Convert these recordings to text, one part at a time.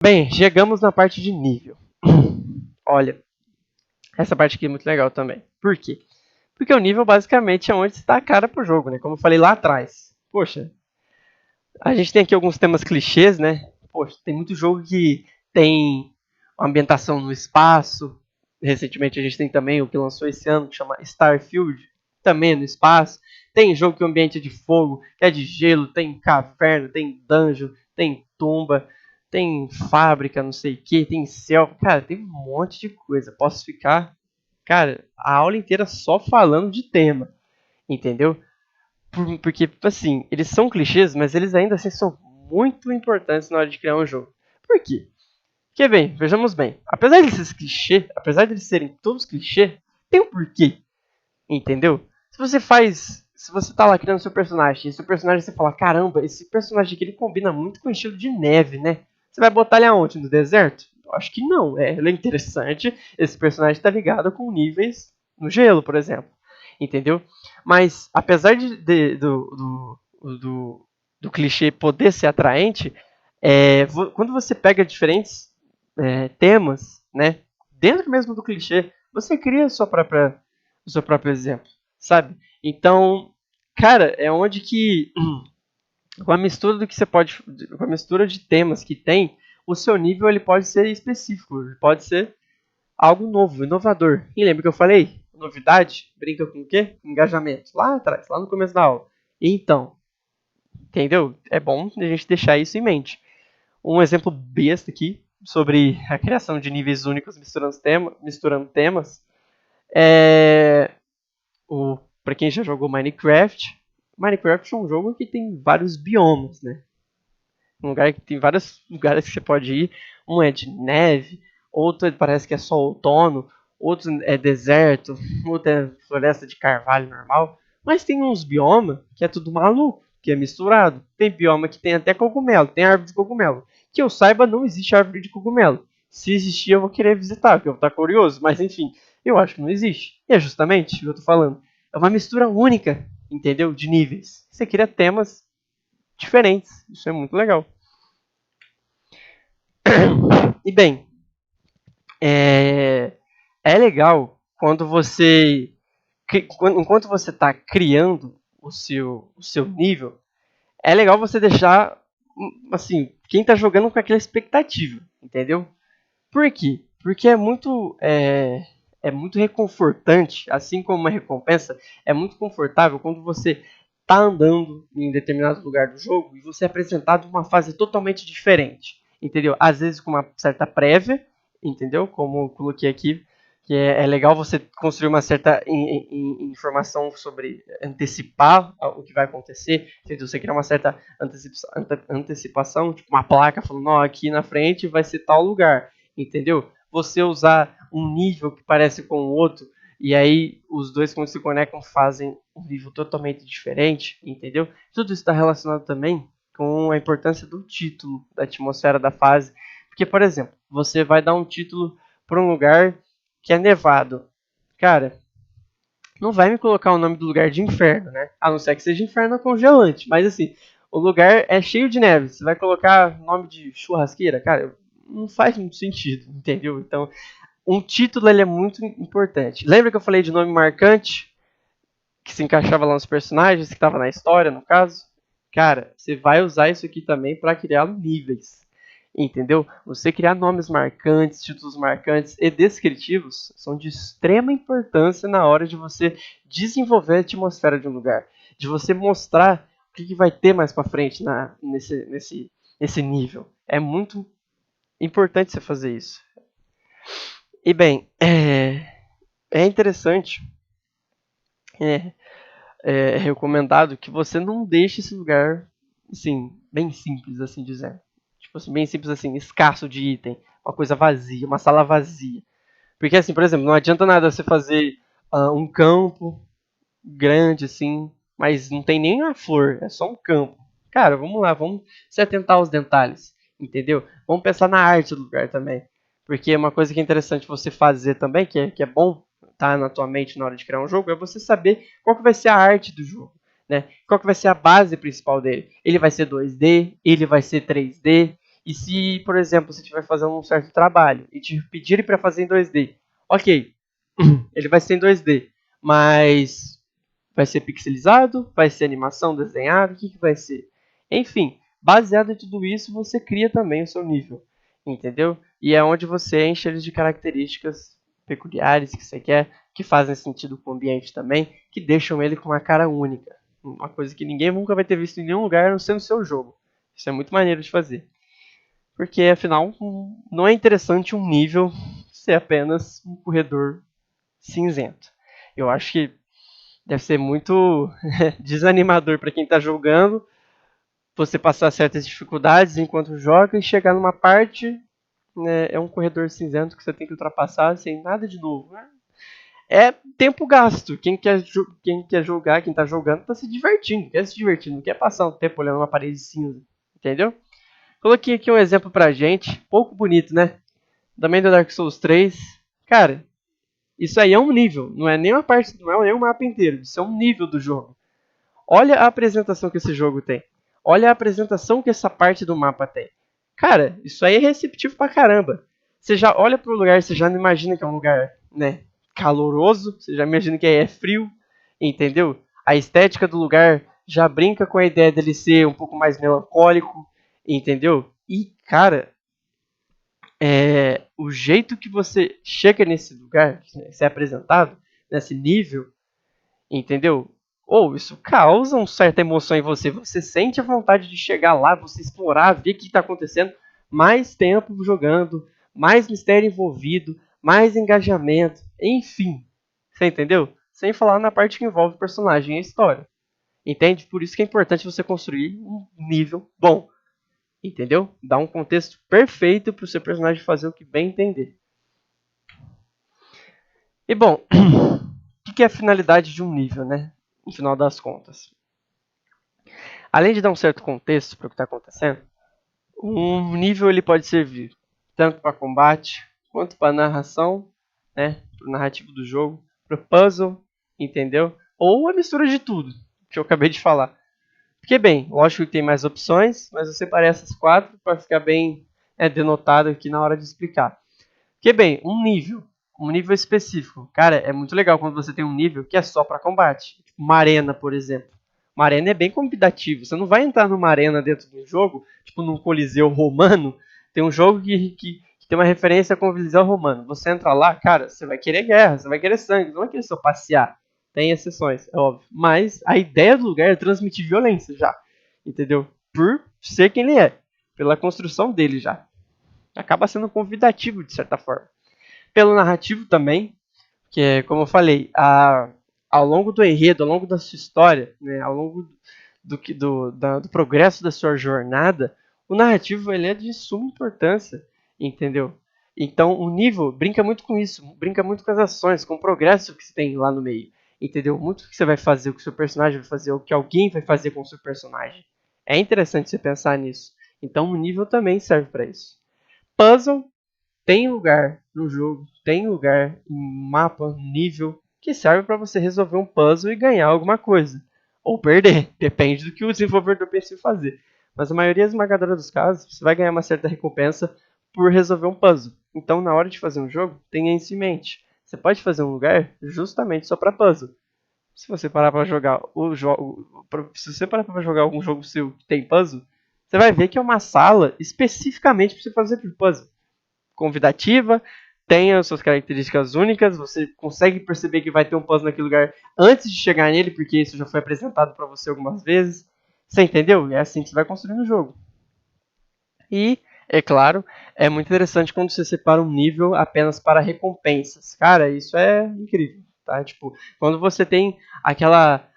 Bem, chegamos na parte de nível. Olha, essa parte aqui é muito legal também. Por quê? Porque o nível basicamente é onde está a cara pro jogo, né? Como eu falei lá atrás. Poxa, a gente tem aqui alguns temas clichês, né? Poxa, tem muito jogo que tem uma ambientação no espaço. Recentemente a gente tem também o que lançou esse ano, que chama Starfield, também é no espaço. Tem jogo que o ambiente é de fogo, que é de gelo, tem caverna, tem dungeon, tem tumba, tem fábrica, não sei o que, tem céu. Cara, tem um monte de coisa. Posso ficar, cara, a aula inteira só falando de tema, entendeu? Porque, assim, eles são clichês, mas eles ainda assim são muito importantes na hora de criar um jogo. Por quê? Porque, bem, vejamos bem, apesar de ser clichê, apesar de eles serem todos clichê, tem um porquê, entendeu? Se você tá lá criando seu personagem, e seu personagem você fala, caramba, esse personagem aqui ele combina muito com o estilo de neve, né? Você vai botar ele aonde? No deserto? Eu acho que não, ele é interessante, esse personagem tá ligado com níveis no gelo, por exemplo, entendeu? Mas, apesar do clichê poder ser atraente, quando você pega diferentes temas, né, dentro mesmo do clichê, você cria o seu próprio exemplo, sabe? Então, cara, é onde que com a mistura do que você pode, com a mistura de temas que tem, o seu nível ele pode ser específico, ele pode ser algo novo, inovador. E lembra que eu falei? Novidade brinca com o quê? Engajamento. Lá atrás, lá no começo da aula. Então, entendeu? É bom a gente deixar isso em mente. Um exemplo besta aqui sobre a criação de níveis únicos misturando temas é para quem já jogou Minecraft. Minecraft é um jogo que tem vários biomas, né? Um lugar que tem vários lugares que você pode ir. Um é de neve, outro parece que é só outono, outro é deserto, outro é floresta de carvalho normal. Mas tem uns biomas que é tudo maluco, que é misturado. Tem bioma que tem até cogumelo, tem árvore de cogumelo. Que eu saiba, não existe árvore de cogumelo. Se existir, eu vou querer visitar, porque eu vou estar curioso. Mas enfim, eu acho que não existe. E é justamente o que eu tô falando. É uma mistura única, entendeu? De níveis. Você cria temas diferentes. Isso é muito legal. E bem, é legal quando você, enquanto você está criando o seu nível, é legal você deixar, assim, quem está jogando com aquela expectativa, entendeu? Por quê? Porque é muito reconfortante, assim como uma recompensa, é muito confortável quando você está andando em determinado lugar do jogo e você é apresentado uma fase totalmente diferente, entendeu? Às vezes com uma certa prévia, entendeu? Como eu coloquei aqui, que é legal você construir uma certa informação sobre antecipar o que vai acontecer, entendeu? Você criar uma certa antecipação, tipo uma placa falando, ó, aqui na frente vai ser tal lugar, entendeu? Você usar um nível que parece com o outro, e aí os dois quando se conectam fazem um nível totalmente diferente, entendeu? Tudo isso está relacionado também com a importância do título, da atmosfera da fase. Porque, por exemplo, você vai dar um título para um lugar que é nevado. Cara, não vai me colocar o nome do lugar de inferno, né? A não ser que seja inferno congelante. Mas assim, o lugar é cheio de neve. Você vai colocar nome de churrasqueira? Cara, não faz muito sentido, entendeu? Então, um título ele é muito importante. Lembra que eu falei de nome marcante? Que se encaixava lá nos personagens, que estava na história, no caso? Cara, você vai usar isso aqui também para criar níveis. Entendeu? Você criar nomes marcantes, títulos marcantes e descritivos são de extrema importância na hora de você desenvolver a atmosfera de um lugar. De você mostrar o que vai ter mais para frente nesse nível. É muito importante você fazer isso. E bem, é interessante, é, é recomendado que você não deixe esse lugar, assim, bem simples, assim dizendo. Tipo assim, bem simples assim, escasso de item, uma coisa vazia, uma sala vazia. Porque assim, por exemplo, não adianta nada você fazer um campo grande assim, mas não tem nem uma flor, é só um campo. Cara, vamos lá, vamos se atentar aos detalhes, entendeu? Vamos pensar na arte do lugar também. Porque uma coisa que é interessante você fazer também, que é bom estar na tua mente na hora de criar um jogo, é você saber qual que vai ser a arte do jogo. Né? Qual que vai ser a base principal dele? Ele vai ser 2D? Ele vai ser 3D? E se, por exemplo, você estiver fazendo um certo trabalho e te pedirem para fazer em 2D, ok, ele vai ser em 2D, mas vai ser pixelizado, vai ser animação desenhada, o que vai ser? Enfim, baseado em tudo isso, você cria também o seu nível, entendeu? E é onde você enche eles de características peculiares que você quer, que fazem sentido com o ambiente também, que deixam ele com uma cara única. Uma coisa que ninguém nunca vai ter visto em nenhum lugar, a não ser no seu jogo. Isso é muito maneiro de fazer. Porque, afinal, não é interessante um nível ser apenas um corredor cinzento. Eu acho que deve ser muito desanimador para quem está jogando, você passar certas dificuldades enquanto joga e chegar numa parte, né, é um corredor cinzento que você tem que ultrapassar sem nada de novo. É tempo gasto. Quem quer jogar, quem está jogando, está se divertindo, quer se divertir, não quer passar um tempo olhando uma parede cinza, entendeu? Coloquei aqui um exemplo pra gente, pouco bonito, né? Também do Dark Souls 3. Cara, isso aí é um nível, não é nem uma parte, não é nem um mapa inteiro, isso é um nível do jogo. Olha a apresentação que esse jogo tem. Olha a apresentação que essa parte do mapa tem. Cara, isso aí é receptivo pra caramba. Você já olha pro lugar, você já não imagina que é um lugar, né, caloroso, você já imagina que é frio, entendeu? A estética do lugar já brinca com a ideia dele ser um pouco mais melancólico, entendeu? E, cara, o jeito que você chega nesse lugar, ser apresentado, nesse nível, entendeu? Ou isso causa uma certa emoção em você. Você sente a vontade de chegar lá, você explorar, ver o que está acontecendo. Mais tempo jogando, mais mistério envolvido, mais engajamento, enfim. Você entendeu? Sem falar na parte que envolve o personagem e a história. Entende? Por isso que é importante você construir um nível bom. Entendeu? Dá um contexto perfeito para o seu personagem fazer o que bem entender. E bom, o que é a finalidade de um nível, né? No final das contas. Além de dar um certo contexto para o que está acontecendo, um nível ele pode servir tanto para combate, quanto para narração, né? Para o narrativo do jogo, para o puzzle, entendeu? Ou a mistura de tudo, que eu acabei de falar. Porque, bem, lógico que tem mais opções, mas eu separei essas 4 para ficar bem denotado aqui na hora de explicar. Porque, bem, um nível específico. Cara, é muito legal quando você tem um nível que é só para combate. Tipo, uma arena, por exemplo. Uma arena é bem convidativo. Você não vai entrar numa arena dentro de um jogo, tipo num coliseu romano. Tem um jogo que tem uma referência com o coliseu romano. Você entra lá, cara, você vai querer guerra, você vai querer sangue, não vai querer só passear. Tem exceções, é óbvio. Mas a ideia do lugar é transmitir violência já. Entendeu? Por ser quem ele é. Pela construção dele já. Acaba sendo convidativo, de certa forma. Pelo narrativo também, que é, como eu falei, ao longo do enredo, ao longo da sua história, né, ao longo do progresso da sua jornada, o narrativo ele é de suma importância, entendeu? Então o nível brinca muito com isso, brinca muito com as ações, com o progresso que você tem lá no meio, entendeu? Muito o que você vai fazer, o que o seu personagem vai fazer, o que alguém vai fazer com o seu personagem. É interessante você pensar nisso. Então o nível também serve para isso. Puzzle tem lugar no jogo, tem lugar em mapa, nível, que serve para você resolver um puzzle e ganhar alguma coisa. Ou perder, depende do que o desenvolvedor pensa em fazer. Mas a maioria esmagadora dos casos, você vai ganhar uma certa recompensa por resolver um puzzle. Então, na hora de fazer um jogo, tenha isso em mente. Você pode fazer um lugar justamente só para puzzle. Se você parar para jogar se você parar para jogar algum jogo seu que tem puzzle, você vai ver que é uma sala especificamente para você fazer puzzle convidativa, tem as suas características únicas, você consegue perceber que vai ter um puzzle naquele lugar antes de chegar nele, porque isso já foi apresentado para você algumas vezes. Você entendeu? É assim que você vai construindo o jogo. E, é claro, é muito interessante quando você separa um nível apenas para recompensas. Cara, isso é incrível, tá? Tipo, quando você tem aquela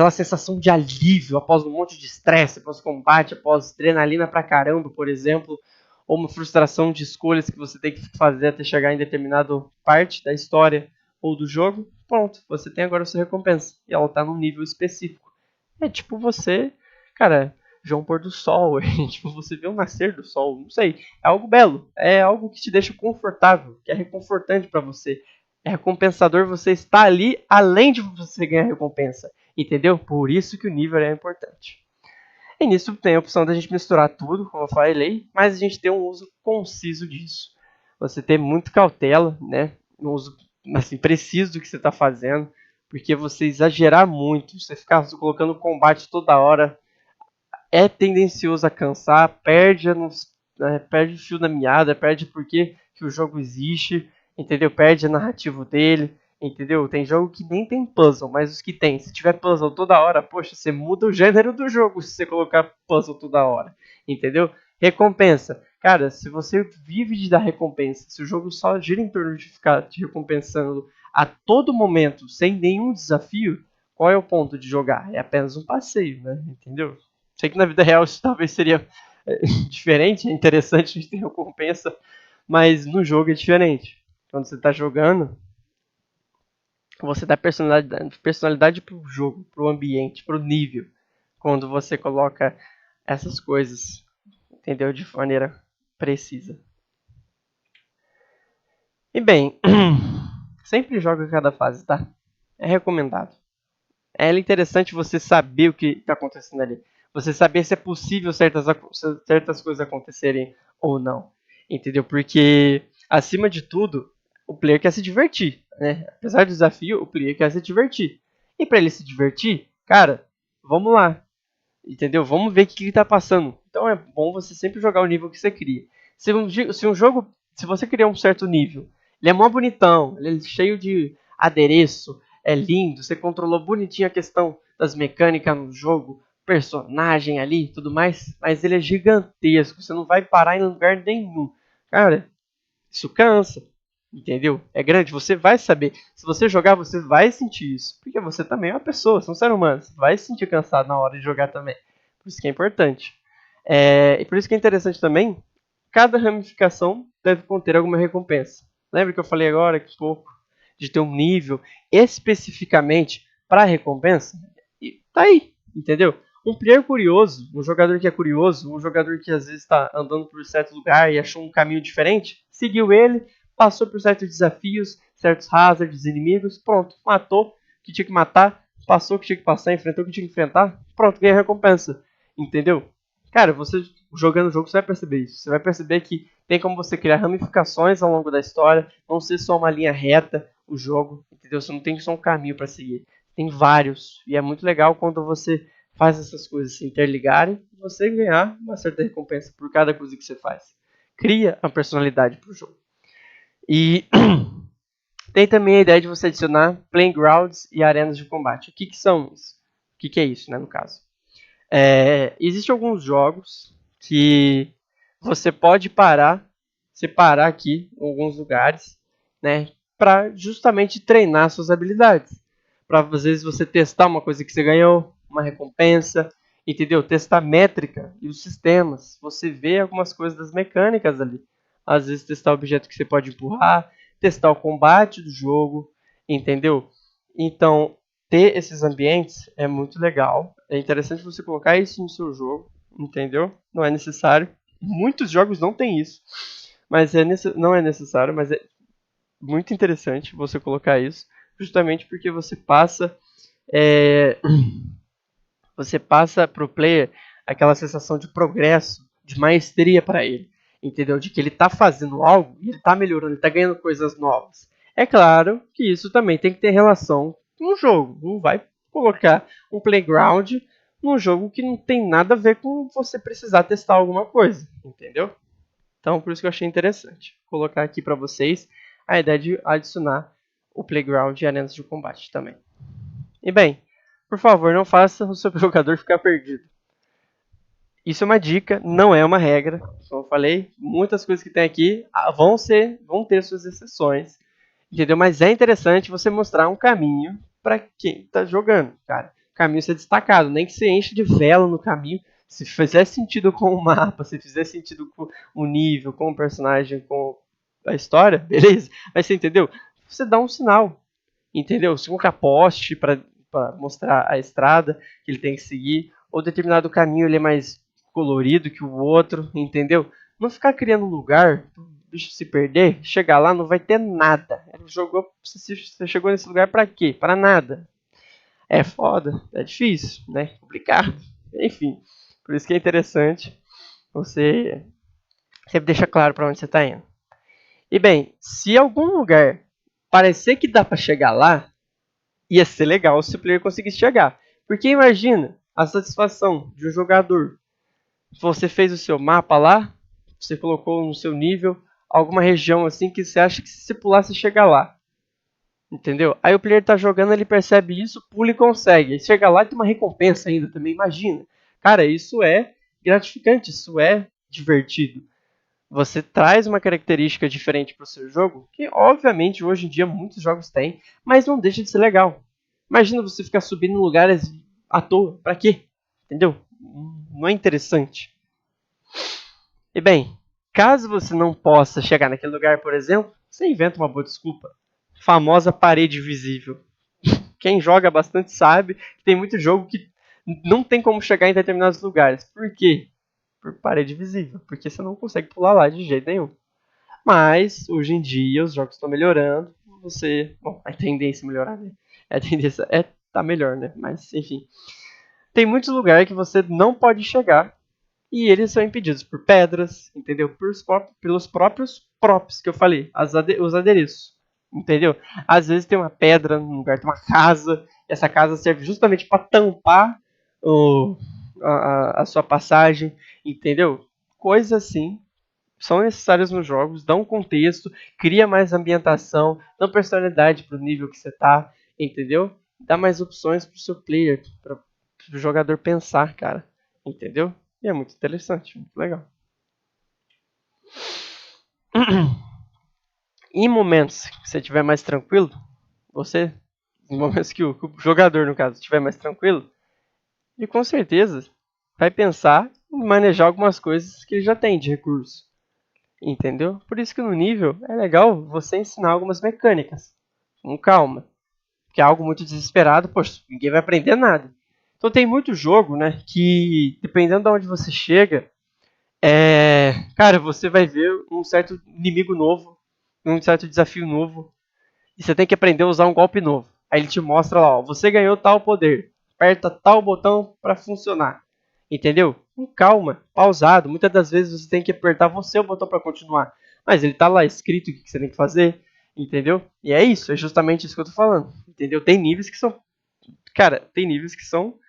sensação de alívio após um monte de estresse, após combate, após adrenalina pra caramba, por exemplo, ou uma frustração de escolhas que você tem que fazer até chegar em determinada parte da história ou do jogo, pronto, você tem agora a sua recompensa. E ela tá num nível específico. É tipo você, cara, ver um pôr do sol, tipo, você vê o nascer do sol, não sei. É algo belo, é algo que te deixa confortável, que é reconfortante para você. É recompensador você estar ali além de você ganhar recompensa, entendeu? Por isso que o nível é importante. E nisso tem a opção da gente misturar tudo, como eu falei, mas a gente tem um uso conciso disso. Você ter muito cautela, né? Um uso assim, preciso do que você está fazendo, porque você exagerar muito, você ficar colocando combate toda hora, é tendencioso a cansar, perde o fio da meada, perde porque que o jogo existe, entendeu? Perde a narrativa dele, entendeu? Tem jogo que nem tem puzzle, mas os que tem, se tiver puzzle toda hora, poxa, você muda o gênero do jogo se você colocar puzzle toda hora, entendeu? Recompensa. Cara, se você vive de dar recompensa, se o jogo só gira em torno de ficar te recompensando a todo momento, sem nenhum desafio, qual é o ponto de jogar? É apenas um passeio, né? Entendeu? Sei que na vida real isso talvez seria diferente, é interessante a gente ter recompensa, mas no jogo é diferente. Quando você está jogando, você dá personalidade pro jogo, pro ambiente, pro nível. Quando você coloca essas coisas, entendeu? De maneira precisa. E bem, sempre joga cada fase, tá? É recomendado. É interessante você saber o que está acontecendo ali. Você saber se é possível certas coisas acontecerem ou não. Entendeu? Porque, acima de tudo, o player quer se divertir. Né? Apesar do desafio, o player quer se divertir. E para ele se divertir, cara, vamos lá. Entendeu? Vamos ver o que ele está passando. Então é bom você sempre jogar o nível que você cria. Se um jogo, se você criar um certo nível, ele é mó bonitão, ele é cheio de adereço, é lindo, você controlou bonitinho a questão das mecânicas no jogo, personagem ali e tudo mais, mas ele é gigantesco, você não vai parar em lugar nenhum. Cara, isso cansa, entendeu? É grande, você vai saber. Se você jogar, você vai sentir isso. Porque você também é uma pessoa, você é um ser humano. Você vai se sentir cansado na hora de jogar também. Por isso que é importante. E por isso que é interessante também, cada ramificação deve conter alguma recompensa. Lembra que eu falei agora que pouco de ter um nível especificamente para recompensa? E tá aí, entendeu? Um player curioso, um jogador que é curioso, um jogador que às vezes está andando por certo lugar e achou um caminho diferente, seguiu ele, passou por certos desafios, certos hazards, inimigos, pronto, matou o que tinha que matar, passou o que tinha que passar, enfrentou o que tinha que enfrentar, pronto, ganha recompensa, entendeu? Cara, você jogando o jogo, você vai perceber isso. Você vai perceber que tem como você criar ramificações ao longo da história, não ser só uma linha reta o jogo, entendeu? Você não tem só um caminho para seguir. Tem vários. E é muito legal quando você faz essas coisas se interligarem e você ganhar uma certa recompensa por cada coisa que você faz. Cria uma personalidade para o jogo. E tem também a ideia de você adicionar playgrounds e arenas de combate. O que são isso? O que é isso, né, no caso? Existem alguns jogos que você pode separar aqui em alguns lugares, né, para justamente treinar suas habilidades. Para às vezes você testar uma coisa que você ganhou, uma recompensa, entendeu? Testar métrica e os sistemas. Você vê algumas coisas das mecânicas ali. Às vezes testar o objeto que você pode empurrar, testar o combate do jogo, entendeu? Então, ter esses ambientes é muito legal. É interessante você colocar isso no seu jogo, entendeu? Não é necessário. Muitos jogos não tem isso, mas não é necessário, mas é muito interessante você colocar isso, justamente porque é, você passa pro player aquela sensação de progresso, de maestria para ele, entendeu? De que ele está fazendo algo e ele está melhorando, ele está ganhando coisas novas. É claro que isso também tem que ter relação com o jogo. Não vai colocar um playground num jogo que não tem nada a ver com você precisar testar alguma coisa, entendeu? Então, por isso que eu achei interessante colocar aqui para vocês a ideia de adicionar o playground e arenas de combate também. E bem, por favor, não faça o seu jogador ficar perdido. Isso é uma dica, não é uma regra. Como eu falei, muitas coisas que tem aqui vão ter suas exceções, entendeu? Mas é interessante você mostrar um caminho para quem está jogando, cara. O caminho ser destacado, nem que você enche de vela no caminho. Se fizer sentido com o mapa, se fizer sentido com o nível, com o personagem, com a história, beleza. Mas você entendeu? Você dá um sinal, entendeu? Se colocar poste para mostrar a estrada que ele tem que seguir, ou determinado caminho ele é mais colorido que o outro, entendeu? Não ficar criando um lugar pro bicho se perder, chegar lá não vai ter nada. Você chegou nesse lugar para quê? Para nada. É foda, é difícil, né? Complicado. Enfim, Por isso que é interessante você sempre deixar claro para onde você está indo. E bem, se algum lugar parecer que dá para chegar lá, ia ser legal se o player conseguisse chegar. Porque imagina a satisfação de um jogador. Você fez o seu mapa lá, você colocou no seu nível alguma região assim que você acha que se você pular você chega lá. Entendeu? Aí o player tá jogando, ele percebe isso, pula e consegue. Aí chega lá e tem uma recompensa ainda também, imagina. Cara, isso é gratificante, isso é divertido. Você traz uma característica diferente para o seu jogo, que obviamente hoje em dia muitos jogos têm, mas não deixa de ser legal. Imagina você ficar subindo em lugares à toa, pra quê? Entendeu? Não é interessante. E bem, caso você não possa chegar naquele lugar, por exemplo, você inventa uma boa desculpa. Famosa parede visível. Quem joga bastante sabe que tem muito jogo que não tem como chegar em determinados lugares. Por quê? Por parede visível. Porque você não consegue pular lá de jeito nenhum. Mas, hoje em dia, os jogos estão melhorando. Bom, a tendência a melhorar, né? A tendência é tá melhor, né? Mas, enfim. Tem muitos lugares que você não pode chegar. E eles são impedidos por pedras, entendeu? Pelos próprios props que eu falei. Os adereços. Entendeu? Às vezes tem uma pedra no lugar, tem uma casa. E essa casa serve justamente para tampar a sua passagem. Entendeu? Coisa assim são necessárias nos jogos, dão contexto, cria mais ambientação, dão personalidade pro nível que você tá, entendeu? Dá mais opções pro seu player, pro jogador pensar, cara, entendeu? E é muito interessante, muito legal. Em momentos que você estiver mais tranquilo, em momentos que o jogador, no caso, estiver mais tranquilo, ele com certeza vai pensar em manejar algumas coisas que ele já tem de recurso. Entendeu? Por isso que no nível é legal você ensinar algumas mecânicas. Com calma. Porque é algo muito desesperado, poxa, ninguém vai aprender nada. Então tem muito jogo, né, que dependendo de onde você chega, cara, você vai ver um certo inimigo novo, um certo desafio novo, e você tem que aprender a usar um golpe novo. Aí ele te mostra lá, ó, você ganhou tal poder, aperta tal botão para funcionar. Entendeu? Com calma, pausado. Muitas das vezes você tem que apertar você o botão para continuar. Mas ele tá lá escrito o que você tem que fazer. Entendeu? E é isso, é justamente isso que eu tô falando. Entendeu? Tem níveis que são. Cara, tem níveis que são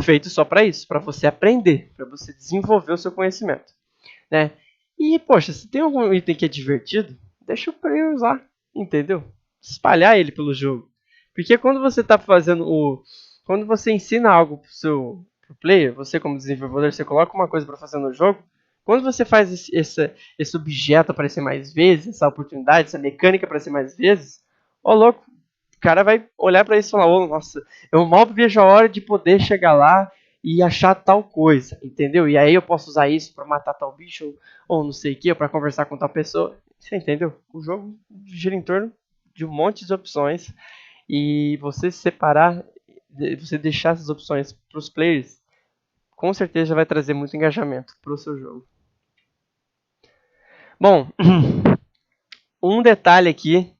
feitos só para isso, para você aprender, para você desenvolver o seu conhecimento. Né? E, poxa, se tem algum item que é divertido, deixa o player usar. Entendeu? Espalhar ele pelo jogo. Porque quando você tá fazendo o. Quando você ensina algo pro player, você como desenvolvedor, você coloca uma coisa para fazer no jogo. Quando você faz esse objeto aparecer mais vezes, essa oportunidade, essa mecânica aparecer mais vezes, ó louco, o cara vai olhar para isso e falar, oh, nossa, eu mal vejo a hora de poder chegar lá e achar tal coisa, entendeu? E aí eu posso usar isso para matar tal bicho, ou não sei o que, ou para conversar com tal pessoa. Você entendeu? O jogo gira em torno de um monte de opções e você separar, você deixar essas opções para os players, com certeza já vai trazer muito engajamento para o seu jogo. Bom, um detalhe aqui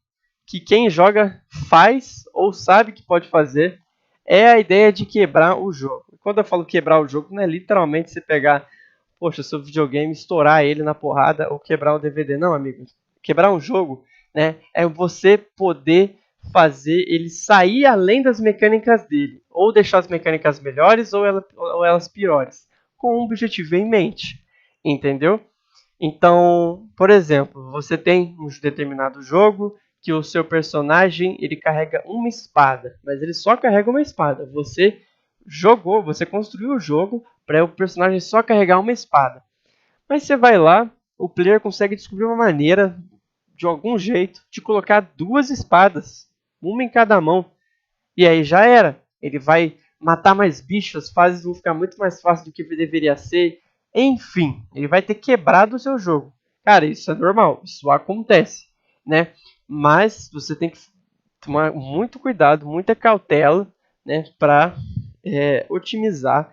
que quem joga faz ou sabe que pode fazer é a ideia de quebrar o jogo. Quando eu falo quebrar o jogo, não é literalmente você pegar, poxa, seu videogame, estourar ele na porrada ou quebrar o DVD. Não, amigo. Quebrar um jogo, né, é você poder fazer ele sair além das mecânicas dele. Ou deixar as mecânicas melhores ou elas piores. Com um objetivo em mente. Entendeu? Então, por exemplo, você tem um determinado jogo que o seu personagem ele carrega uma espada, mas ele só carrega uma espada. Você jogou, você construiu o jogo para o personagem só carregar uma espada. Mas você vai lá, o player consegue descobrir uma maneira, de algum jeito, de colocar duas espadas, uma em cada mão. E aí já era. Ele vai matar mais bichos, as fases vão ficar muito mais fáceis do que deveria ser. Enfim, ele vai ter quebrado o seu jogo. Cara, isso é normal, isso acontece, né? Mas você tem que tomar muito cuidado, muita cautela, né, para otimizar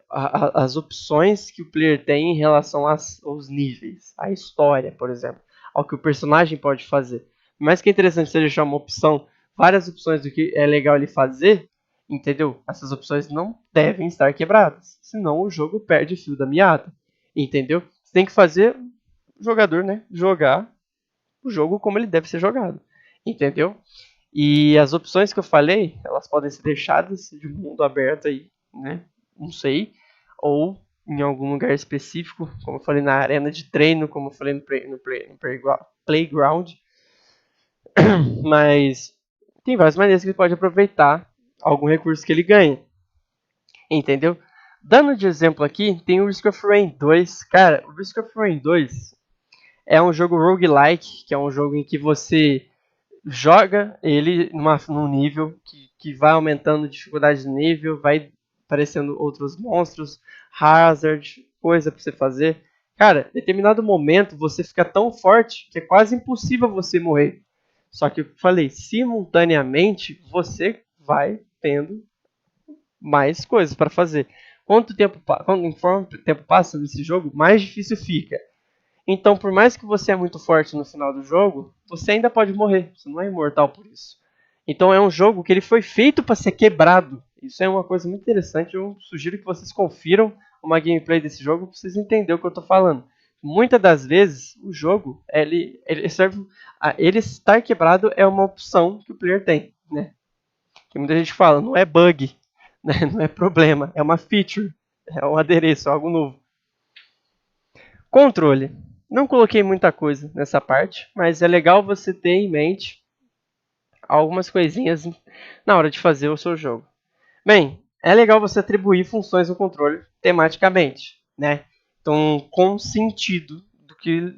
as opções que o player tem em relação aos níveis, à história, por exemplo, ao que o personagem pode fazer. Por mais que é interessante você deixar uma opção, várias opções do que é legal ele fazer, entendeu? Essas opções não devem estar quebradas, senão o jogo perde o fio da meada, entendeu? Você tem que fazer o jogador, né, jogar o jogo como ele deve ser jogado, entendeu? E as opções que eu falei, elas podem ser deixadas de mundo aberto aí, né? Não sei, ou em algum lugar específico, como eu falei na arena de treino, como eu falei no playground, mas tem várias maneiras que ele pode aproveitar algum recurso que ele ganha, entendeu? Dando de exemplo aqui, tem o Risk of Rain 2. Cara, o Risk of Rain 2 é um jogo roguelike, que é um jogo em que você joga ele num nível que vai aumentando a dificuldade do nível, vai aparecendo outros monstros, hazard, coisa pra você fazer. Cara, em determinado momento você fica tão forte que é quase impossível você morrer. Só que eu falei, simultaneamente você vai tendo mais coisas para fazer. Conforme o tempo passa nesse jogo, mais difícil fica. Então, por mais que você é muito forte no final do jogo, você ainda pode morrer. Você não é imortal por isso. Então, é um jogo que ele foi feito para ser quebrado. Isso é uma coisa muito interessante. Eu sugiro que vocês confiram uma gameplay desse jogo para vocês entenderem o que eu estou falando. Muitas das vezes, o jogo ele serve. Ele estar quebrado é uma opção que o player tem, né? Que muita gente fala, não é bug, né? Não é problema, é uma feature, é um adereço, algo novo. Controle. Não coloquei muita coisa nessa parte, mas é legal você ter em mente algumas coisinhas na hora de fazer o seu jogo. Bem, é legal você atribuir funções no controle tematicamente, né? Então, com sentido do que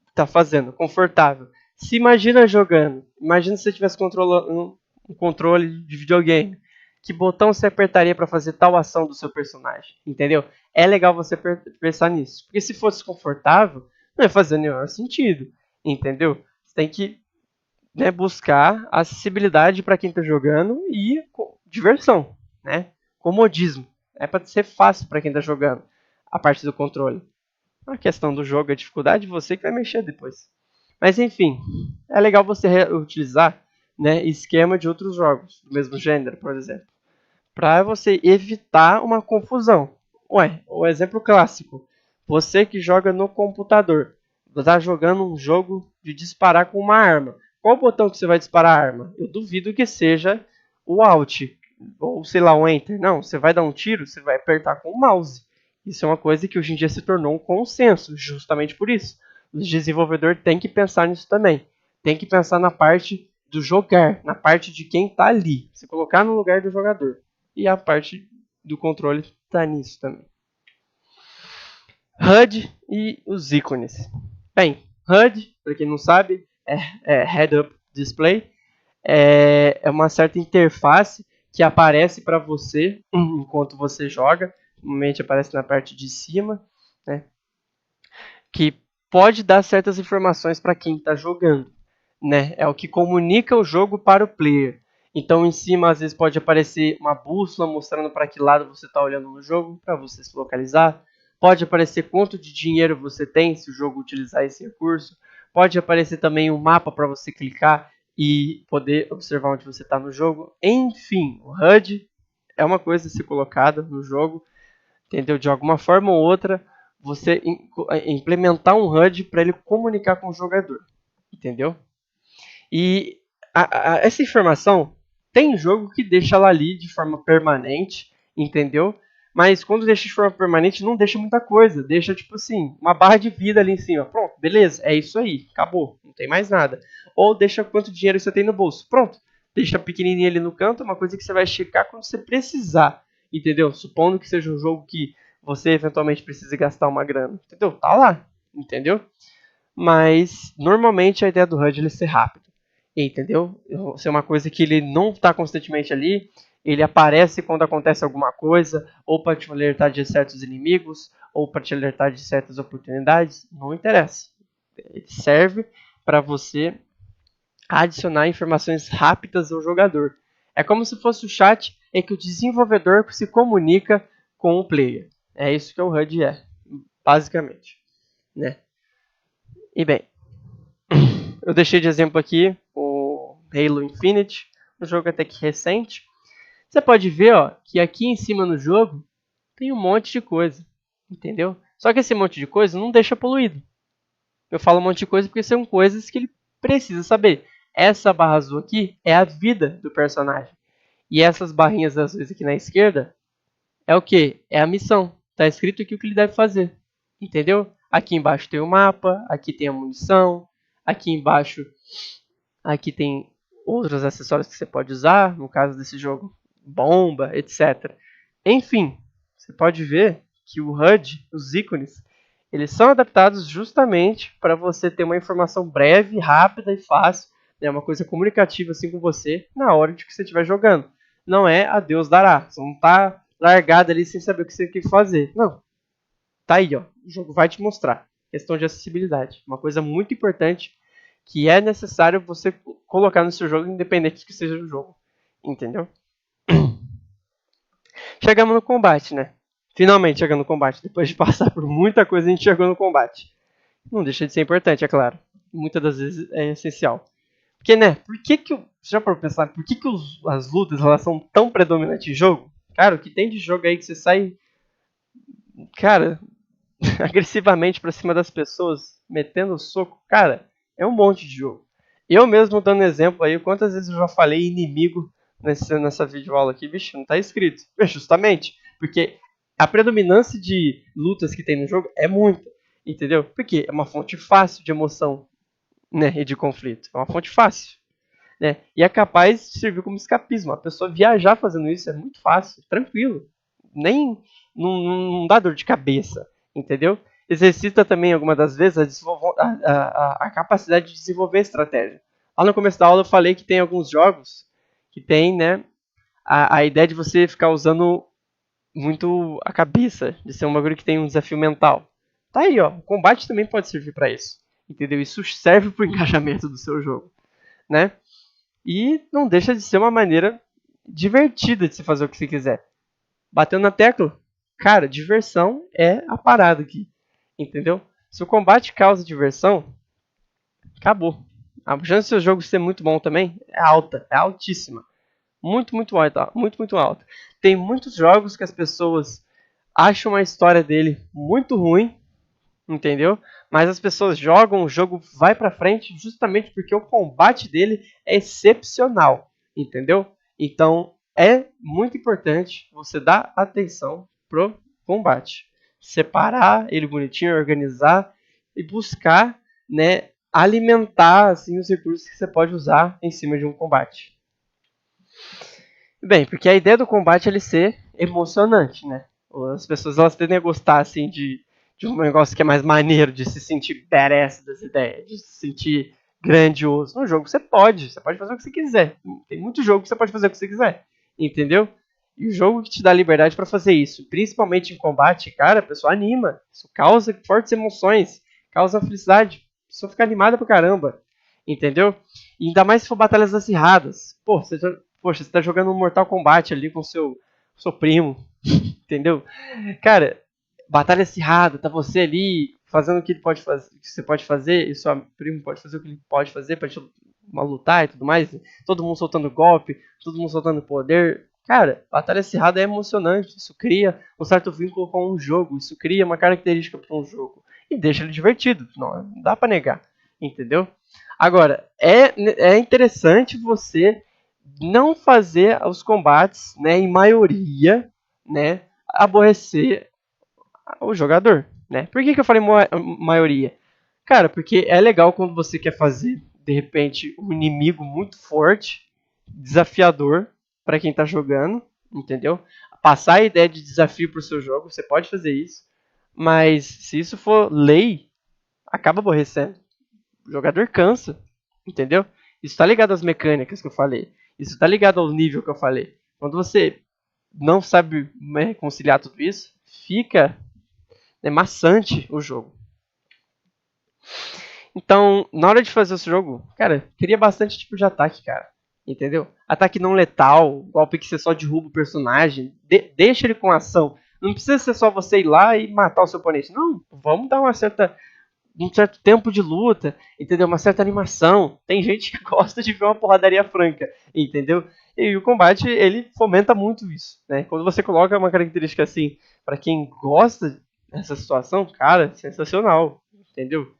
está fazendo, confortável. Se imagina jogando, imagina se você tivesse controlando um controle de videogame. Que botão você apertaria para fazer tal ação do seu personagem, entendeu? É legal você pensar nisso, porque se fosse confortável, não ia fazer nenhum sentido, entendeu? Você tem que, né, buscar acessibilidade para quem está jogando e diversão, né? Comodismo. É para ser fácil para quem está jogando a parte do controle. A questão do jogo, a dificuldade, você que vai mexer depois. Mas enfim, é legal você utilizar, né, esquema de outros jogos do mesmo gênero, por exemplo, para você evitar uma confusão. Ué, o exemplo clássico: você que joga no computador, está jogando um jogo de disparar com uma arma. Qual botão que você vai disparar a arma? Eu duvido que seja o Alt ou sei lá o Enter. Não, você vai dar um tiro, você vai apertar com o mouse. Isso é uma coisa que hoje em dia se tornou um consenso, justamente por isso. O desenvolvedor tem que pensar nisso também. Tem que pensar na parte do jogar, na parte de quem está ali. Se colocar no lugar do jogador. E a parte do controle está nisso também. HUD e os ícones. Bem, HUD, para quem não sabe, é Head Up Display. É uma certa interface que aparece para você enquanto você joga. Normalmente aparece na parte de cima, né? Que pode dar certas informações para quem está jogando, né? É o que comunica o jogo para o player. Então, em cima, às vezes pode aparecer uma bússola mostrando para que lado você está olhando no jogo, para você se localizar. Pode aparecer quanto de dinheiro você tem se o jogo utilizar esse recurso. Pode aparecer também um mapa para você clicar e poder observar onde você está no jogo. Enfim, o HUD é uma coisa a ser colocada no jogo, entendeu? De alguma forma ou outra, você implementar um HUD para ele comunicar com o jogador, entendeu? E essa informação tem jogo que deixa ela ali de forma permanente, entendeu? Mas quando deixa de forma permanente, não deixa muita coisa. Deixa, tipo assim, uma barra de vida ali em cima. Pronto, beleza, é isso aí, acabou, não tem mais nada. Ou deixa quanto dinheiro você tem no bolso. Pronto, deixa pequenininho ali no canto, uma coisa que você vai checar quando você precisar, entendeu? Supondo que seja um jogo que você eventualmente precise gastar uma grana, entendeu? Tá lá, entendeu? Mas normalmente a ideia do HUD é ser rápido, entendeu? Ser uma coisa que ele não está constantemente ali, ele aparece quando acontece alguma coisa, ou para te alertar de certos inimigos, ou para te alertar de certas oportunidades, não interessa. Ele serve para você adicionar informações rápidas ao jogador. É como se fosse o chat em que o desenvolvedor se comunica com o player. É isso que o HUD é, basicamente, né? E bem, eu deixei de exemplo aqui o Halo Infinite, um jogo até que recente. Você pode ver, ó, que aqui em cima no jogo tem um monte de coisa, entendeu? Só que esse monte de coisa não deixa poluído. Eu falo um monte de coisa porque são coisas que ele precisa saber. Essa barra azul aqui é a vida do personagem. E essas barrinhas azuis aqui na esquerda é o que? É a missão. Tá escrito aqui o que ele deve fazer. Entendeu? Aqui embaixo tem o mapa, aqui tem a munição, aqui embaixo aqui tem outros acessórios que você pode usar, no caso desse jogo, bomba, etc. Enfim, você pode ver que o HUD, os ícones, eles são adaptados justamente para você ter uma informação breve, rápida e fácil, né, uma coisa comunicativa assim com você na hora de que você estiver jogando. Não é a Deus dará. Você não está largado ali sem saber o que você quer fazer. Não. Tá aí, ó. O jogo vai te mostrar. Questão de acessibilidade. Uma coisa muito importante que é necessário você colocar no seu jogo, independente do que seja o jogo. Entendeu? Chegamos no combate, né? Finalmente chegando no combate. Depois de passar por muita coisa, a gente chegou no combate. Não deixa de ser importante, é claro. Muitas das vezes é essencial. Porque, né? Por que que... Você já parou pra pensar? Por que que as lutas elas são tão predominantes em jogo? Cara, o que tem de jogo aí que você sai... Cara, agressivamente pra cima das pessoas, metendo o soco. Cara, é um monte de jogo. Eu mesmo dando exemplo aí, quantas vezes eu já falei inimigo nessa videoaula aqui, bicho, não tá escrito. Justamente, porque a predominância de lutas que tem no jogo é muita, entendeu? Porque é uma fonte fácil de emoção, né, e de conflito. É uma fonte fácil, né? E é capaz de servir como escapismo. A pessoa viajar fazendo isso é muito fácil, tranquilo. Nem não dá dor de cabeça, entendeu? Exercita também, algumas das vezes, a capacidade de desenvolver estratégia. Lá no começo da aula eu falei que tem alguns jogos que tem, né, a ideia de você ficar usando muito a cabeça, de ser um bagulho que tem um desafio mental. Tá aí, ó. O combate também pode servir para isso, entendeu? Isso serve para o engajamento do seu jogo, né? E não deixa de ser uma maneira divertida de se fazer o que você quiser. Batendo na tecla, cara, diversão é a parada aqui. Entendeu? Se o combate causa diversão, acabou. A chance do seu jogo ser muito bom também é alta, é altíssima. Muito, muito alta, muito, muito alta. Tem muitos jogos que as pessoas acham a história dele muito ruim, entendeu? Mas as pessoas jogam, o jogo vai pra frente justamente porque o combate dele é excepcional, entendeu? Então é muito importante você dar atenção pro combate. Separar ele bonitinho, organizar e buscar, né, alimentar assim, os recursos que você pode usar em cima de um combate. Bem, porque a ideia do combate é ele ser emocionante, né? As pessoas elas tendem a gostar assim de um negócio que é mais maneiro, de se sentir badass das ideias, de se sentir grandioso. No jogo você pode fazer o que você quiser. Tem muito jogo que você pode fazer o que você quiser, entendeu? E o jogo que te dá liberdade para fazer isso, principalmente em combate, cara, a pessoa anima. Isso causa fortes emoções, causa felicidade. A pessoa fica animada pra caramba, entendeu? E ainda mais se for batalhas acirradas. Poxa, você tá jogando um Mortal Kombat ali com seu primo, entendeu? Cara, batalha acirrada, tá você ali fazendo o que ele pode fazer, que você pode fazer, e seu primo pode fazer o que ele pode fazer pra te lutar e tudo mais. Todo mundo soltando golpe, todo mundo soltando poder. Cara, batalha acirrada é emocionante. Isso cria um certo vínculo com um jogo. Isso cria uma característica para um jogo. E deixa ele divertido. Não dá pra negar. Entendeu? Agora, é interessante você não fazer os combates, né, em maioria, né, aborrecer o jogador, né? Por que eu falei maioria? Cara, porque é legal quando você quer fazer, de repente, um inimigo muito forte, desafiador para quem tá jogando, entendeu? Passar a ideia de desafio pro seu jogo, você pode fazer isso, mas se isso for lei, acaba aborrecendo. O jogador cansa, entendeu? Isso tá ligado às mecânicas que eu falei. Isso tá ligado ao nível que eu falei. Quando você não sabe conciliar tudo isso, fica maçante o jogo. Então, na hora de fazer esse jogo, cara, cria bastante tipo de ataque, cara. Entendeu? Ataque não letal, golpe que você só derruba o personagem, deixa ele com ação. Não precisa ser só você ir lá e matar o seu oponente. Não, vamos dar uma certa um certo tempo de luta, entendeu? Uma certa animação. Tem gente que gosta de ver uma porradaria franca, entendeu? E o combate, ele fomenta muito isso, né? Quando você coloca uma característica assim, para quem gosta dessa situação, cara, sensacional, entendeu?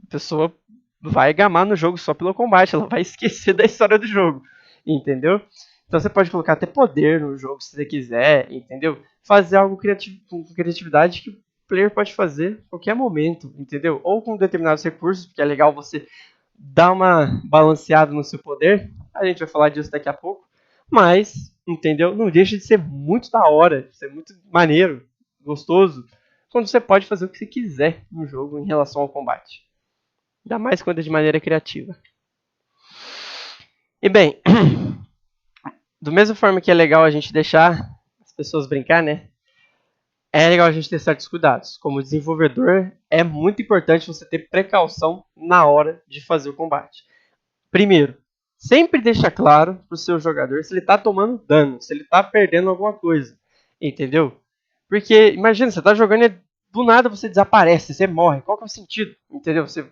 A pessoa vai gamar no jogo só pelo combate, ela vai esquecer da história do jogo, entendeu? Então você pode colocar até poder no jogo se você quiser, entendeu? Fazer algo criativo, com criatividade que o player pode fazer a qualquer momento, entendeu? Ou com determinados recursos, porque é legal você dar uma balanceada no seu poder. A gente vai falar disso daqui a pouco. Mas, entendeu? Não deixa de ser muito da hora, de ser muito maneiro, gostoso, quando você pode fazer o que você quiser no jogo em relação ao combate. Ainda mais quando é de maneira criativa. E bem, do mesma forma que é legal a gente deixar as pessoas brincar, né? É legal a gente ter certos cuidados. Como desenvolvedor, é muito importante você ter precaução na hora de fazer o combate. Primeiro, sempre deixa claro para o seu jogador se ele está tomando dano, se ele está perdendo alguma coisa. Entendeu? Porque, imagina, você está jogando e do nada você desaparece, você morre. Qual que é o sentido? Entendeu? Você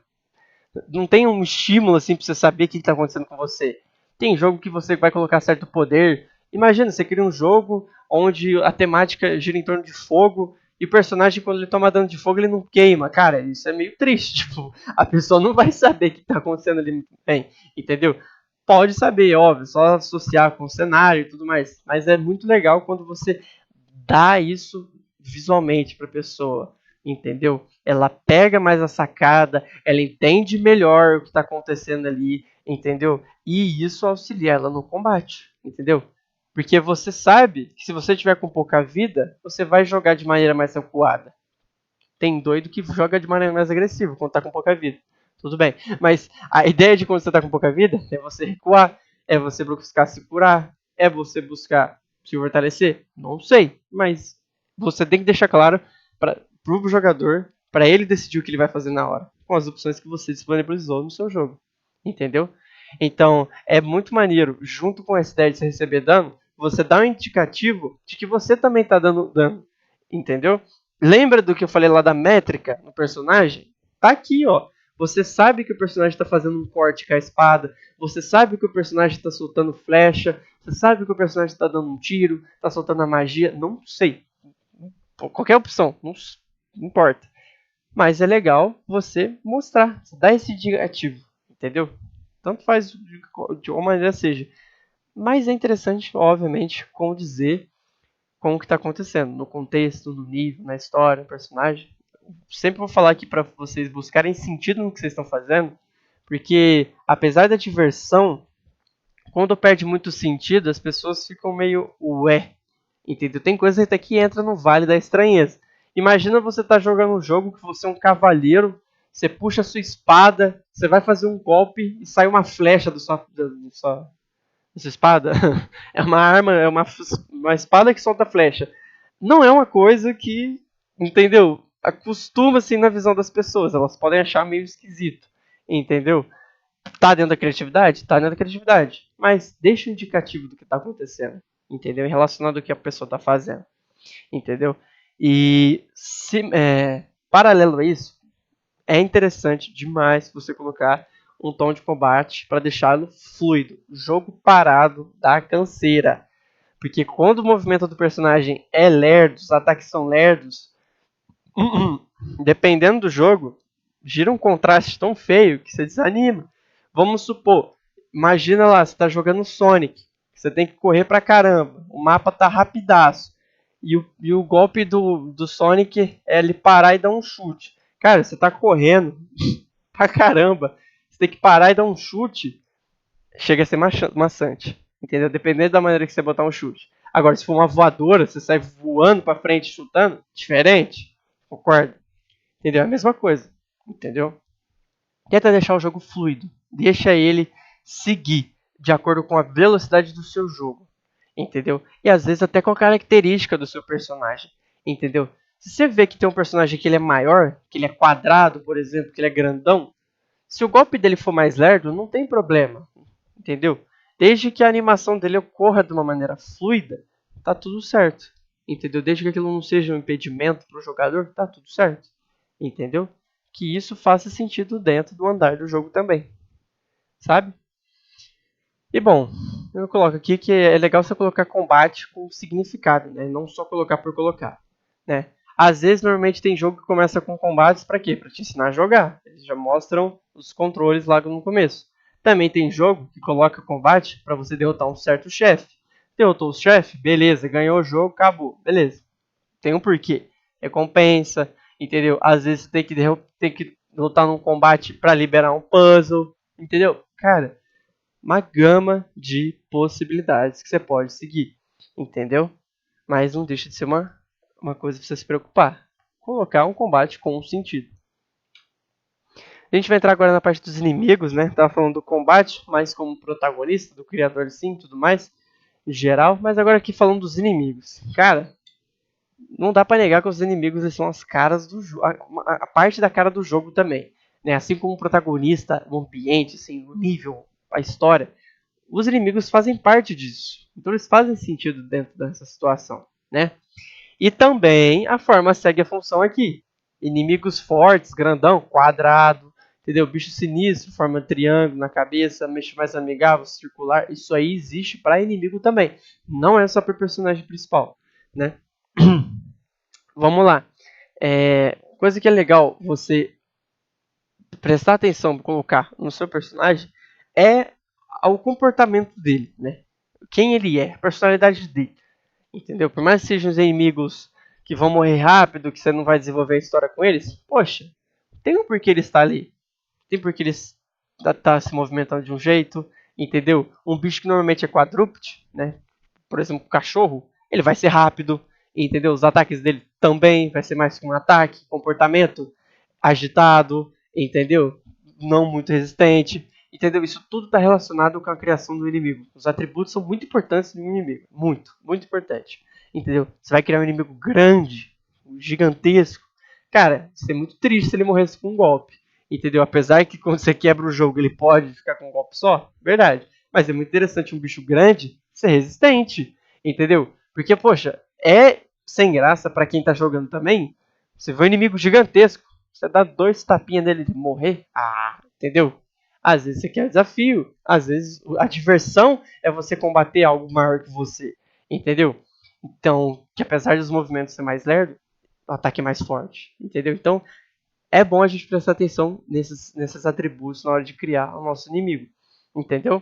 não tem um estímulo assim para você saber o que está acontecendo com você. Tem jogo que você vai colocar certo poder. Imagina, você cria um jogo onde a temática gira em torno de fogo e o personagem, quando ele toma dano de fogo, ele não queima. Cara, isso é meio triste. Tipo, a pessoa não vai saber o que está acontecendo ali muito bem, entendeu? Pode saber, óbvio, só associar com o cenário e tudo mais. Mas é muito legal quando você dá isso visualmente para a pessoa, entendeu? Ela pega mais a sacada, ela entende melhor o que está acontecendo ali, entendeu? E isso auxilia ela no combate, entendeu? Porque você sabe que se você tiver com pouca vida, você vai jogar de maneira mais recuada. Tem doido que joga de maneira mais agressiva quando tá com pouca vida. Tudo bem. Mas a ideia de quando você tá com pouca vida é você recuar, é você buscar se curar, é você buscar se fortalecer. Não sei, mas você tem que deixar claro pro jogador, para ele decidir o que ele vai fazer na hora, com as opções que você disponibilizou no seu jogo. Entendeu? Então, é muito maneiro, junto com essa ideia de você receber dano, você dá um indicativo de que você também tá dando dano. Entendeu? Lembra do que eu falei lá da métrica no personagem? Tá aqui, ó. Você sabe que o personagem está fazendo um corte com a espada. Você sabe que o personagem está soltando flecha. Você sabe que o personagem está dando um tiro. Está soltando a magia. Não sei. Qualquer opção. Não importa. Mas é legal você mostrar. Você dá esse indicativo. Entendeu? Tanto faz de uma maneira seja. Mas é interessante, obviamente, condizer com o que está acontecendo, no contexto, no nível, na história, no personagem. Sempre vou falar aqui para vocês buscarem sentido no que vocês estão fazendo, porque apesar da diversão, quando perde muito sentido, as pessoas ficam meio ué, entendeu? Tem coisa até que entra no vale da estranheza. Imagina você tá jogando um jogo que você é um cavaleiro, você puxa a sua espada, você vai fazer um golpe e sai uma flecha da sua espada. É uma arma, é uma espada que solta flecha. Não é uma coisa que, entendeu? Acostuma assim na visão das pessoas. Elas podem achar meio esquisito, entendeu? Tá dentro da criatividade? Tá dentro da criatividade. Mas deixa o indicativo do que tá acontecendo, entendeu? Relacionado ao que a pessoa tá fazendo, entendeu? E paralelo a isso, é interessante demais você colocar um tom de combate para deixá-lo fluido. Jogo parado dá canseira. Porque quando o movimento do personagem é lerdo, os ataques são lerdos, dependendo do jogo, gira um contraste tão feio que você desanima. Vamos supor, imagina lá, você está jogando Sonic, você tem que correr pra caramba, o mapa tá rapidaço, e o golpe do Sonic é ele parar e dar um chute. Cara, você tá correndo pra caramba, você tem que parar e dar um chute, chega a ser maçante. Entendeu? Dependendo da maneira que você botar um chute. Agora, se for uma voadora, você sai voando pra frente, chutando, diferente. Concorda? Entendeu? É a mesma coisa. Entendeu? Tenta deixar o jogo fluido. Deixa ele seguir de acordo com a velocidade do seu jogo. Entendeu? E às vezes até com a característica do seu personagem. Entendeu? Se você vê que tem um personagem que ele é maior, que ele é quadrado, por exemplo, que ele é grandão, se o golpe dele for mais lerdo, não tem problema. Entendeu? Desde que a animação dele ocorra de uma maneira fluida, tá tudo certo. Entendeu? Desde que aquilo não seja um impedimento para o jogador, tá tudo certo. Entendeu? que isso faça sentido dentro do andar do jogo também, sabe? E bom, eu coloco aqui que é legal você colocar combate com significado, né? Não só colocar por colocar, né? Às vezes, normalmente tem jogo que começa com combates para quê? Para te ensinar a jogar. Eles já mostram os controles lá no começo. Também tem jogo que coloca combate para você derrotar um certo chefe. Derrotou o chefe, beleza, ganhou o jogo, acabou, beleza. Tem um porquê. Recompensa, entendeu? Às vezes tem que lutar num combate para liberar um puzzle, entendeu? Cara, uma gama de possibilidades que você pode seguir, entendeu? Mas não deixa de ser uma coisa para você se preocupar. Colocar um combate com um sentido. A gente vai entrar agora na parte dos inimigos, né? Tava falando do combate, mais como protagonista, do criador sim, tudo mais, em geral. Mas agora aqui falando dos inimigos. Cara, não dá pra negar que os inimigos eles são as caras do jogo, a parte da cara do jogo também, né? Assim como o protagonista, o ambiente, assim, o nível, a história, os inimigos fazem parte disso. Então eles fazem sentido dentro dessa situação, né? E também a forma segue a função aqui. Inimigos fortes, grandão, quadrado, entendeu? Bicho sinistro, forma triângulo na cabeça, bicho mais amigável, circular. Isso aí existe para inimigo também. Não é só para o personagem principal, né? Vamos lá. Coisa que é legal você prestar atenção, colocar no seu personagem é o comportamento dele, né? Quem ele é, a personalidade dele, entendeu? Por mais que sejam os inimigos que vão morrer rápido, que você não vai desenvolver a história com eles, poxa, tem um porquê ele está ali, tem porquê ele tá se movimentando de um jeito, entendeu? Um bicho que normalmente é quadrúpede, né? Por exemplo, um cachorro, ele vai ser rápido, entendeu? Os ataques dele também vai ser mais que um ataque, comportamento agitado, entendeu? Não muito resistente, entendeu? Isso tudo está relacionado com a criação do inimigo. Os atributos são muito importantes no inimigo, muito, muito importante, entendeu? Você vai criar um inimigo grande, gigantesco, cara, isso é muito triste se ele morresse com um golpe, entendeu? Apesar que quando você quebra o jogo ele pode ficar com um golpe só, verdade. Mas é muito interessante um bicho grande ser resistente, entendeu? Porque, poxa, é sem graça para quem tá jogando também. Você vê um inimigo gigantesco, você dá 2 tapinhas nele e morrer. Ah, entendeu? Às vezes você quer desafio, às vezes a diversão é você combater algo maior que você, entendeu? Então, que apesar dos movimentos ser mais lerdo, o ataque é mais forte, entendeu? Então, é bom a gente prestar atenção nesses atributos na hora de criar o nosso inimigo, entendeu?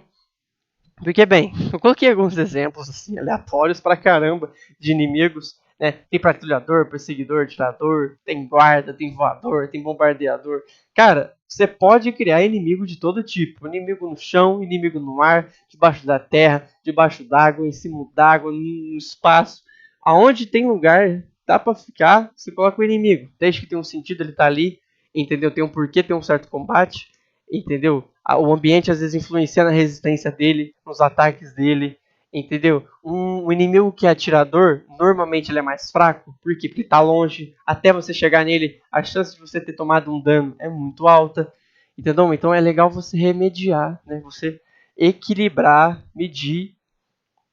Porque, bem, eu coloquei alguns exemplos assim, aleatórios pra caramba de inimigos. Né? Tem patrulhador, perseguidor, atirador, tem guarda, tem voador, tem bombardeador. Cara, você pode criar inimigo de todo tipo. Inimigo no chão, inimigo no ar, debaixo da terra, debaixo d'água, em cima d'água, no espaço. Aonde tem lugar, dá pra ficar, você coloca o inimigo. Desde que tenha um sentido, ele tá ali, entendeu? Tem um porquê, tem um certo combate, entendeu? O ambiente às vezes influencia na resistência dele, nos ataques dele, entendeu? Um inimigo que é atirador, normalmente ele é mais fraco, por quê? Porque ele tá longe, até você chegar nele, a chance de você ter tomado um dano é muito alta, entendeu? Então é legal você remediar, né? Você equilibrar, medir,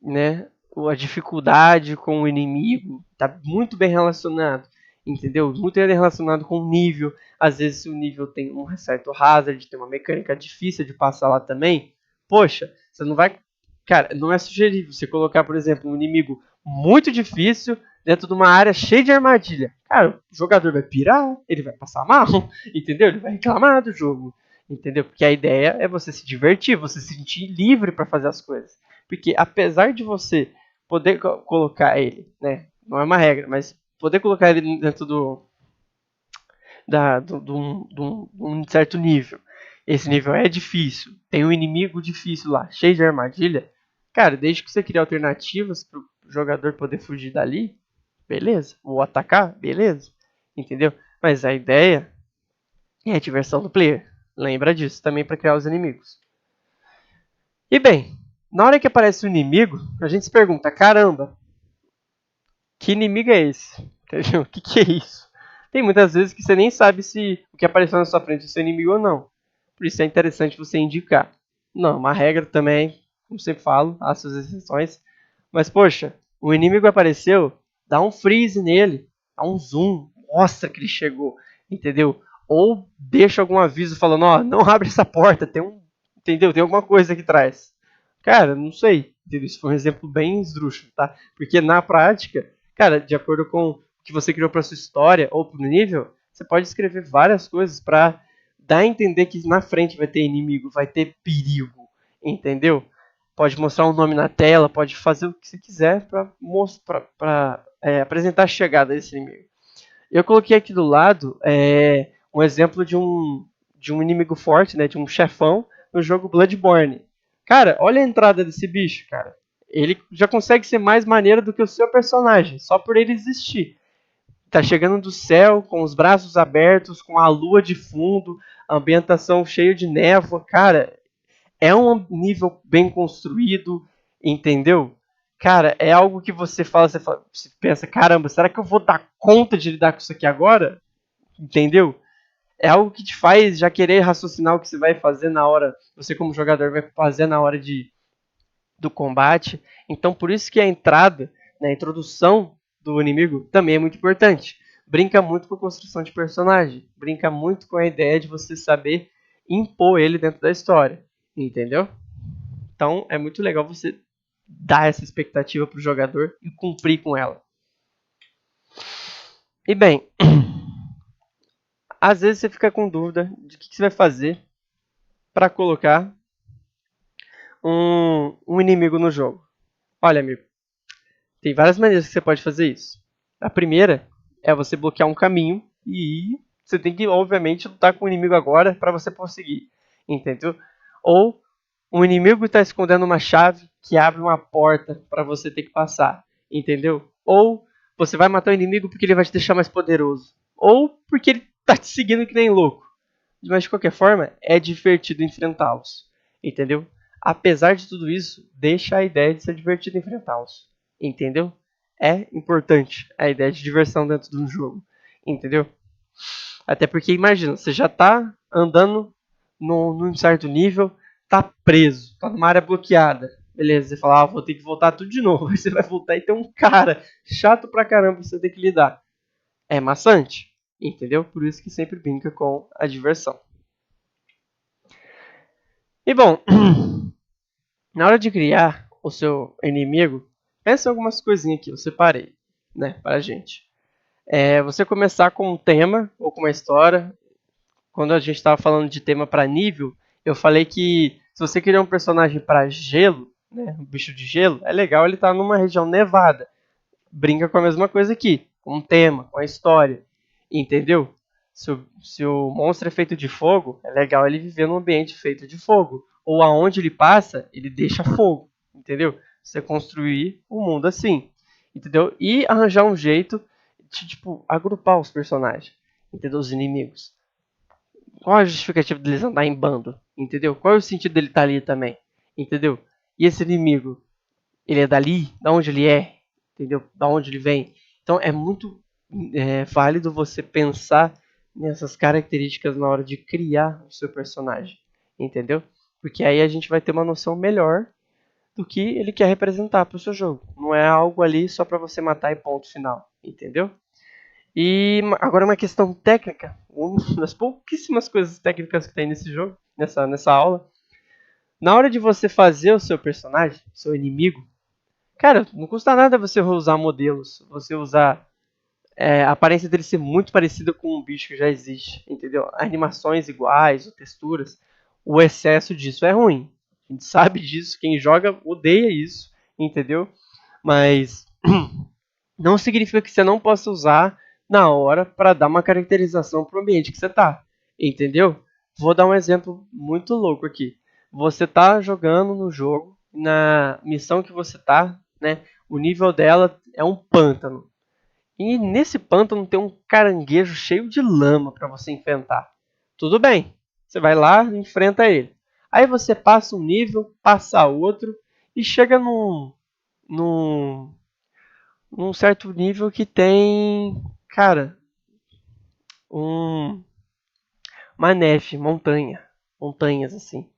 né? A dificuldade com o inimigo, tá muito bem relacionado, entendeu? Muito bem relacionado com o nível. Às vezes, se o nível tem um certo hazard, tem uma mecânica difícil de passar lá também, poxa, você não vai. Cara, não é sugerível você colocar, por exemplo, um inimigo muito difícil dentro de uma área cheia de armadilha. Cara, o jogador vai pirar, ele vai passar mal, entendeu? Ele vai reclamar do jogo, entendeu? Porque a ideia é você se divertir, você se sentir livre para fazer as coisas. Porque apesar de você poder colocar ele, né? Não é uma regra, mas poder colocar ele dentro de um certo nível. Esse nível é difícil. Tem um inimigo difícil lá, cheio de armadilha. Cara, desde que você crie alternativas para o jogador poder fugir dali, beleza. Ou atacar, beleza. Entendeu? Mas a ideia é a diversão do player. Lembra disso também para criar os inimigos. E bem, na hora que aparece o inimigo, a gente se pergunta, caramba, que inimigo é esse? Entendeu? O que é isso? Tem muitas vezes que você nem sabe se o que apareceu na sua frente é seu inimigo ou não. Por isso é interessante você indicar. Não, uma regra também, como sempre falo, há suas exceções. Mas, poxa, o inimigo apareceu, dá um freeze nele, dá um zoom, mostra que ele chegou, entendeu? Ou deixa algum aviso falando, ó, não abre essa porta, entendeu? Tem alguma coisa aqui atrás. Cara, não sei. Isso foi um exemplo bem esdrúxulo, tá? Porque na prática, cara, de acordo com o que você criou para sua história ou pro nível, você pode escrever várias coisas para dar a entender que na frente vai ter inimigo, vai ter perigo, entendeu? Pode mostrar um nome na tela, pode fazer o que você quiser para apresentar a chegada desse inimigo. Eu coloquei aqui do lado um exemplo de um inimigo forte, né, de um chefão no jogo Bloodborne. Cara, olha a entrada desse bicho, cara. Ele já consegue ser mais maneiro do que o seu personagem, só por ele existir. Tá chegando do céu, com os braços abertos, com a lua de fundo, a ambientação cheia de névoa. Cara, é um nível bem construído, entendeu? Cara, é algo que você pensa, caramba, será que eu vou dar conta de lidar com isso aqui agora? Entendeu? É algo que te faz já querer raciocinar o que você vai fazer na hora, você como jogador vai fazer na hora do combate. Então por isso que a entrada, né, a introdução do inimigo também é muito importante. Brinca muito com a construção de personagem, brinca muito com a ideia de você saber impor ele dentro da história, entendeu? Então é muito legal você dar essa expectativa pro jogador e cumprir com ela. E bem, às vezes você fica com dúvida de o que você vai fazer para colocar um inimigo no jogo. Olha, amigo, tem várias maneiras que você pode fazer isso. A primeira é você bloquear um caminho e você tem que, obviamente, lutar com o inimigo agora para você conseguir, entendeu? Ou o inimigo está escondendo uma chave que abre uma porta para você ter que passar, entendeu? Ou você vai matar o inimigo porque ele vai te deixar mais poderoso, ou porque ele está te seguindo que nem louco. Mas de qualquer forma, é divertido enfrentá-los, entendeu? Apesar de tudo isso, deixa a ideia de ser divertido enfrentá-los, entendeu? É importante a ideia de diversão dentro de um jogo, entendeu? Até porque imagina, você já está andando num certo nível, tá preso, tá numa área bloqueada. Beleza, você fala, vou ter que voltar tudo de novo. Aí você vai voltar e tem um cara chato pra caramba que você tem que lidar. É maçante, entendeu? Por isso que sempre brinca com a diversão. E bom, na hora de criar o seu inimigo, pensa em algumas coisinhas aqui, eu separei, né, pra gente. Você começar com um tema ou com uma história. Quando a gente estava falando de tema para nível, eu falei que se você criar um personagem para gelo, né, um bicho de gelo, é legal ele estar numa região nevada. Brinca com a mesma coisa aqui, com um tema, com a história, entendeu? Se o monstro é feito de fogo, é legal ele viver num ambiente feito de fogo. Ou aonde ele passa, ele deixa fogo, entendeu? Você construir o mundo assim, entendeu? E arranjar um jeito de, tipo, agrupar os personagens, entendeu? Os inimigos. Qual a justificativa deles andar em bando? Entendeu? Qual é o sentido dele estar ali também? Entendeu? E esse inimigo, ele é dali? Da onde ele é? Entendeu? Da onde ele vem? Então é muito válido você pensar nessas características na hora de criar o seu personagem. Entendeu? Porque aí a gente vai ter uma noção melhor do que ele quer representar para o seu jogo. Não é algo ali só para você matar e ponto final. Entendeu? E agora uma questão técnica, uma das pouquíssimas coisas técnicas que tem nesse jogo, nessa aula. Na hora de você fazer o seu personagem, seu inimigo, cara, não custa nada você usar modelos, você usar a aparência dele ser muito parecida com um bicho que já existe, entendeu? Animações iguais, ou texturas. O excesso disso é ruim. A gente sabe disso, quem joga odeia isso, entendeu? Mas não significa que você não possa usar na hora para dar uma caracterização para o ambiente que você está, entendeu? Vou dar um exemplo muito louco aqui. Você está jogando no jogo, na missão que você está, né? O nível dela é um pântano. E nesse pântano tem um caranguejo cheio de lama para você enfrentar. Tudo bem, você vai lá e enfrenta ele. Aí você passa um nível, passa outro e chega num num certo nível que tem, cara, um, uma neve, montanhas assim.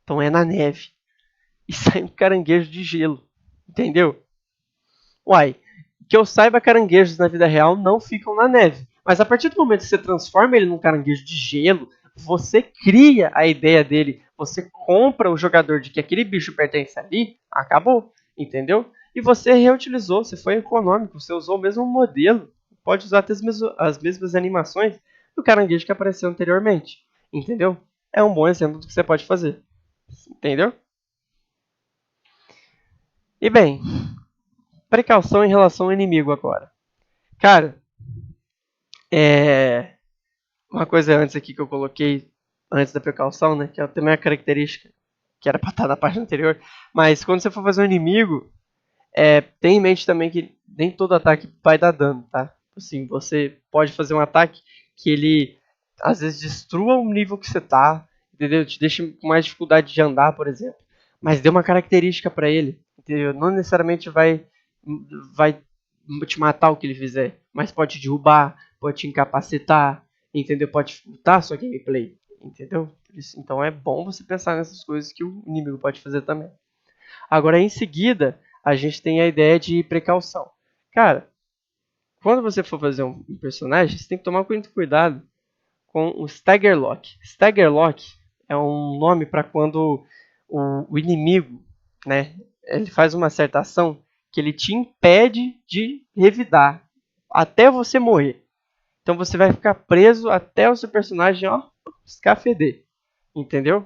Então é na neve. E sai um caranguejo de gelo, entendeu? Uai, que eu saiba, caranguejos na vida real não ficam na neve. Mas a partir do momento que você transforma ele num caranguejo de gelo, você cria a ideia dele, você compra o jogador de que aquele bicho pertence ali, acabou, entendeu? E você reutilizou, você foi econômico, você usou o mesmo modelo, pode usar até as mesmas animações do caranguejo que apareceu anteriormente, entendeu? É um bom exemplo do que você pode fazer, entendeu? E bem, precaução em relação ao inimigo agora. Cara, uma coisa antes aqui que eu coloquei, antes da precaução, né? Que é também a característica que era pra estar na página anterior. Mas quando você for fazer um inimigo, tem em mente também que nem todo ataque vai dar dano, tá? Assim, você pode fazer um ataque que ele, às vezes, destrua o nível que você tá, entendeu? Te deixa com mais dificuldade de andar, por exemplo. Mas dê uma característica pra ele, entendeu? Não necessariamente vai te matar o que ele fizer, mas pode te derrubar, pode te incapacitar, entendeu? Pode dificultar a sua gameplay, entendeu? Então é bom você pensar nessas coisas que o inimigo pode fazer também. Agora, em seguida, a gente tem a ideia de precaução. Cara, quando você for fazer um personagem, você tem que tomar muito cuidado com o Stagger Lock. Stagger Lock é um nome para quando o inimigo, né, ele faz uma certa ação que ele te impede de revidar até você morrer. Então você vai ficar preso até o seu personagem, ó, escafeder. Entendeu?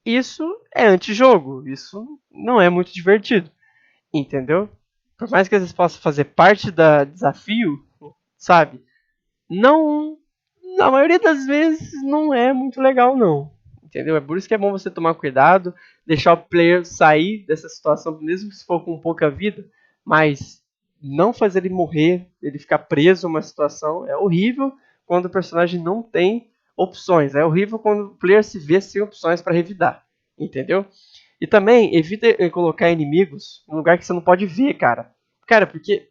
Isso é antijogo. Isso não é muito divertido. Entendeu? Por mais que às vezes possa fazer parte do desafio, sabe? Não, na maioria das vezes não é muito legal não. Entendeu? É por isso que é bom você tomar cuidado, deixar o player sair dessa situação, mesmo se for com pouca vida, mas não fazer ele morrer, ele ficar preso a uma situação. É horrível quando o personagem não tem opções. É horrível quando o player se vê sem opções para revidar. Entendeu? E também evita colocar inimigos em um lugar que você não pode ver, cara. Cara, porque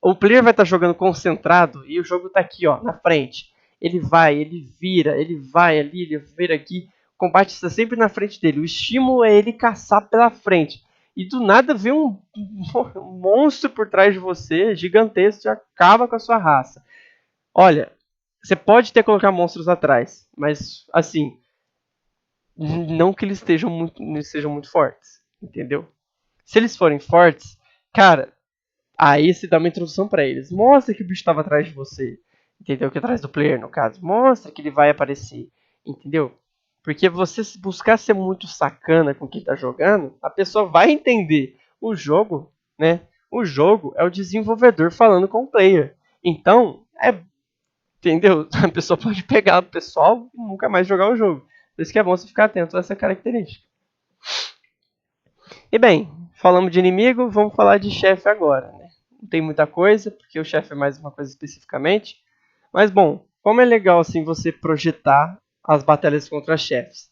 o player vai estar jogando concentrado e o jogo tá aqui, ó, na frente. Ele vai, ele vira, ele vai ali, ele vira aqui. O combate está sempre na frente dele. O estímulo é ele caçar pela frente. E do nada vem um monstro por trás de você, gigantesco, que acaba com a sua raça. Olha, você pode até colocar monstros atrás, mas assim, não que eles sejam muito fortes, entendeu? Se eles forem fortes, cara, aí você dá uma introdução pra eles. Mostra que o bicho estava atrás de você. Entendeu? Que atrás do player, no caso. Mostra que ele vai aparecer. Entendeu? Porque você buscar ser muito sacana com quem tá jogando, a pessoa vai entender. O jogo, né? O jogo é o desenvolvedor falando com o player. Então, entendeu? A pessoa pode pegar o pessoal e nunca mais jogar o jogo. Por isso que é bom você ficar atento a essa característica. E bem, falamos de inimigo, vamos falar de chefe agora, né? Não tem muita coisa, porque o chefe é mais uma coisa especificamente. Mas bom, como é legal assim você projetar as batalhas contra chefes.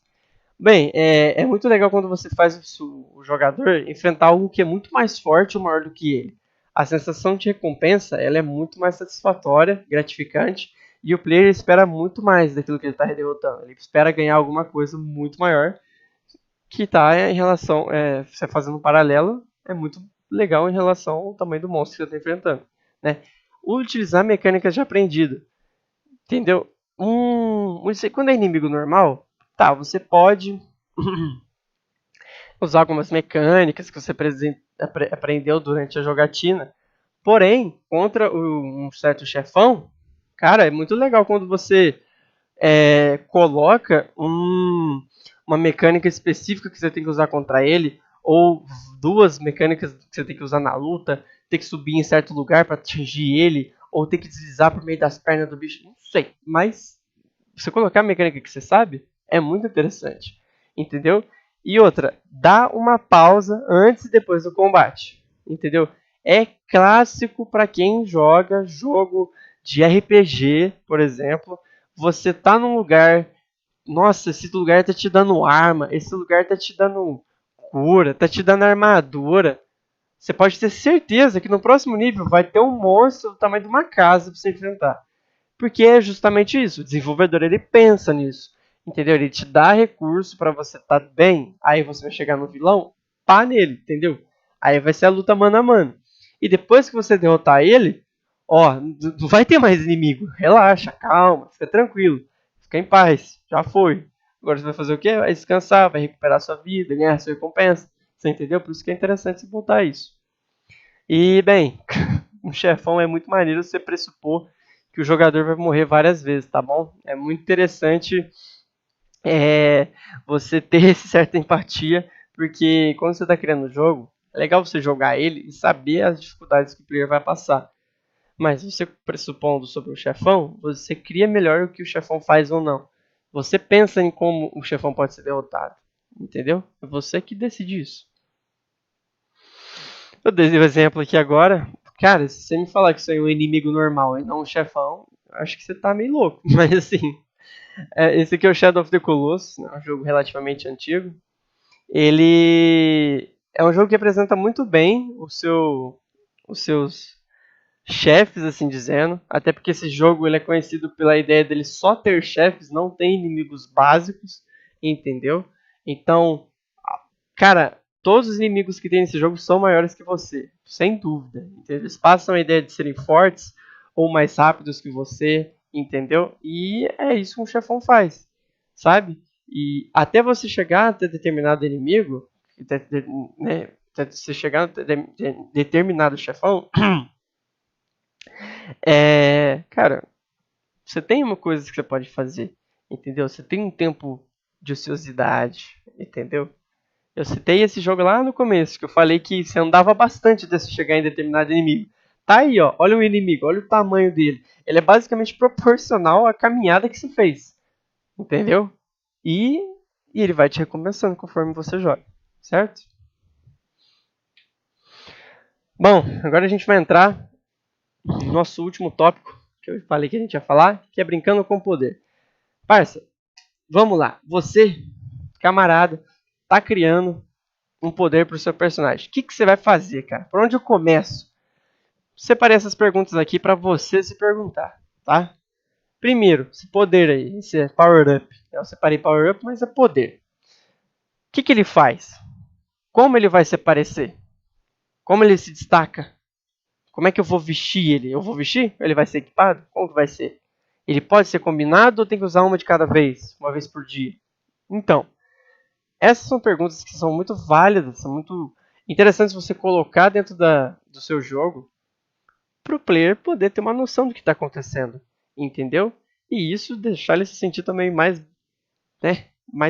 Bem, é muito legal quando você faz o jogador enfrentar algo que é muito mais forte ou maior do que ele. A sensação de recompensa ela é muito mais satisfatória, gratificante, e o player espera muito mais daquilo que ele está derrotando. Ele espera ganhar alguma coisa muito maior que está em relação, você fazendo um paralelo, é muito legal em relação ao tamanho do monstro que você está enfrentando, né? Utilizar mecânicas de aprendido, entendeu? Quando é inimigo normal, tá, você pode usar algumas mecânicas que você aprendeu durante a jogatina, porém, contra um certo chefão, cara, é muito legal quando você coloca uma mecânica específica que você tem que usar contra ele, ou duas mecânicas que você tem que usar na luta, ter que subir em certo lugar para atingir ele, ou ter que deslizar por meio das pernas do bicho, não sei. Mas você colocar a mecânica que você sabe é muito interessante, entendeu? E outra, dá uma pausa antes e depois do combate, entendeu? É clássico para quem joga jogo de RPG, por exemplo. Você tá num lugar, nossa, esse lugar tá te dando arma, esse lugar tá te dando cura, tá te dando armadura. Você pode ter certeza que no próximo nível vai ter um monstro do tamanho de uma casa para você enfrentar. Porque é justamente isso, o desenvolvedor ele pensa nisso, entendeu? Ele te dá recurso para você estar bem, aí você vai chegar no vilão, pá nele, entendeu? Aí vai ser a luta mano a mano. E depois que você derrotar ele, Ó, não vai ter mais inimigo. Relaxa, calma, fica tranquilo. Fica em paz. Já foi. Agora você vai fazer o quê? Vai descansar, vai recuperar sua vida, ganhar sua recompensa. Você entendeu? Por isso que é interessante você voltar a isso. E, bem, um chefão é muito maneiro você pressupor que o jogador vai morrer várias vezes, tá bom? É muito interessante você ter essa certa empatia, porque quando você está criando o jogo, é legal você jogar ele e saber as dificuldades que o player vai passar. Mas você pressupondo sobre o chefão, você cria melhor o que o chefão faz ou não. Você pensa em como o chefão pode ser derrotado. Entendeu? É você que decide isso. Eu dei o exemplo aqui agora. Cara, se você me falar que isso aí é um inimigo normal e não um chefão, acho que você tá meio louco. Mas assim, esse aqui é o Shadow of the Colossus, né, um jogo relativamente antigo. Ele é um jogo que apresenta muito bem os seus chefes, assim dizendo. Até porque esse jogo ele é conhecido pela ideia dele só ter chefes, não tem inimigos básicos, entendeu? Então, cara, todos os inimigos que tem nesse jogo são maiores que você, sem dúvida. Entendeu? Eles passam a ideia de serem fortes ou mais rápidos que você, entendeu? E é isso que um chefão faz, sabe? E até você chegar até determinado inimigo, né, até você chegar a determinado chefão, cara, você tem uma coisa que você pode fazer, entendeu? Você tem um tempo de ociosidade, entendeu? Eu citei esse jogo lá no começo, que eu falei que você andava bastante até você chegar em determinado inimigo. Tá aí, ó, olha o inimigo, olha o tamanho dele. Ele é basicamente proporcional à caminhada que você fez, entendeu? E, e ele vai te recompensando conforme você joga, certo? Bom, agora a gente vai entrar no nosso último tópico, que eu falei que a gente ia falar, que é brincando com o poder. Parça, vamos lá. Você, camarada, tá criando um poder pro seu personagem. O que você vai fazer, cara? Por onde eu começo? Separei essas perguntas aqui para você se perguntar, tá? Primeiro, esse poder aí, esse é Power Up. Eu separei Power Up, mas é poder. O que ele faz? Como ele vai se aparecer? Como ele se destaca? Como é que eu vou vestir ele? Eu vou vestir? Ele vai ser equipado? Como que vai ser? Ele pode ser combinado ou tem que usar uma de cada vez? Uma vez por dia? Então, essas são perguntas que são muito válidas, são muito interessantes você colocar dentro do seu jogo para o player poder ter uma noção do que está acontecendo, entendeu? E isso deixar ele se sentir também mais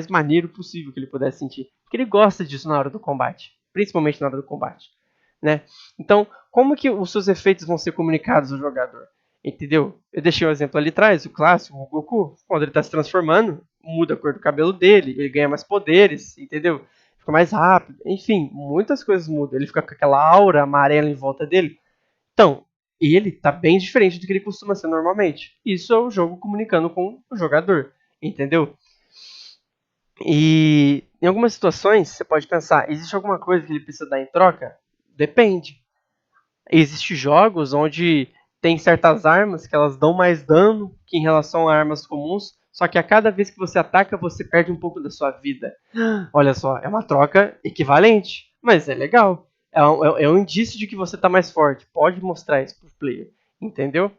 maneiro possível que ele pudesse sentir. Porque ele gosta disso na hora do combate, principalmente na hora do combate, né? Então, como que os seus efeitos vão ser comunicados ao jogador? Entendeu? Eu deixei um exemplo ali atrás, o clássico, o Goku, quando ele está se transformando, muda a cor do cabelo dele, ele ganha mais poderes, entendeu? Fica mais rápido, enfim, muitas coisas mudam. Ele fica com aquela aura amarela em volta dele. Então, ele tá bem diferente do que ele costuma ser normalmente. Isso é o jogo comunicando com o jogador, entendeu? E em algumas situações você pode pensar, existe alguma coisa que ele precisa dar em troca? Depende. Existem jogos onde tem certas armas que elas dão mais dano que em relação a armas comuns, só que a cada vez que você ataca, você perde um pouco da sua vida. Olha só, é uma troca equivalente, mas é legal. É um indício de que você está mais forte. Pode mostrar isso para o player, entendeu?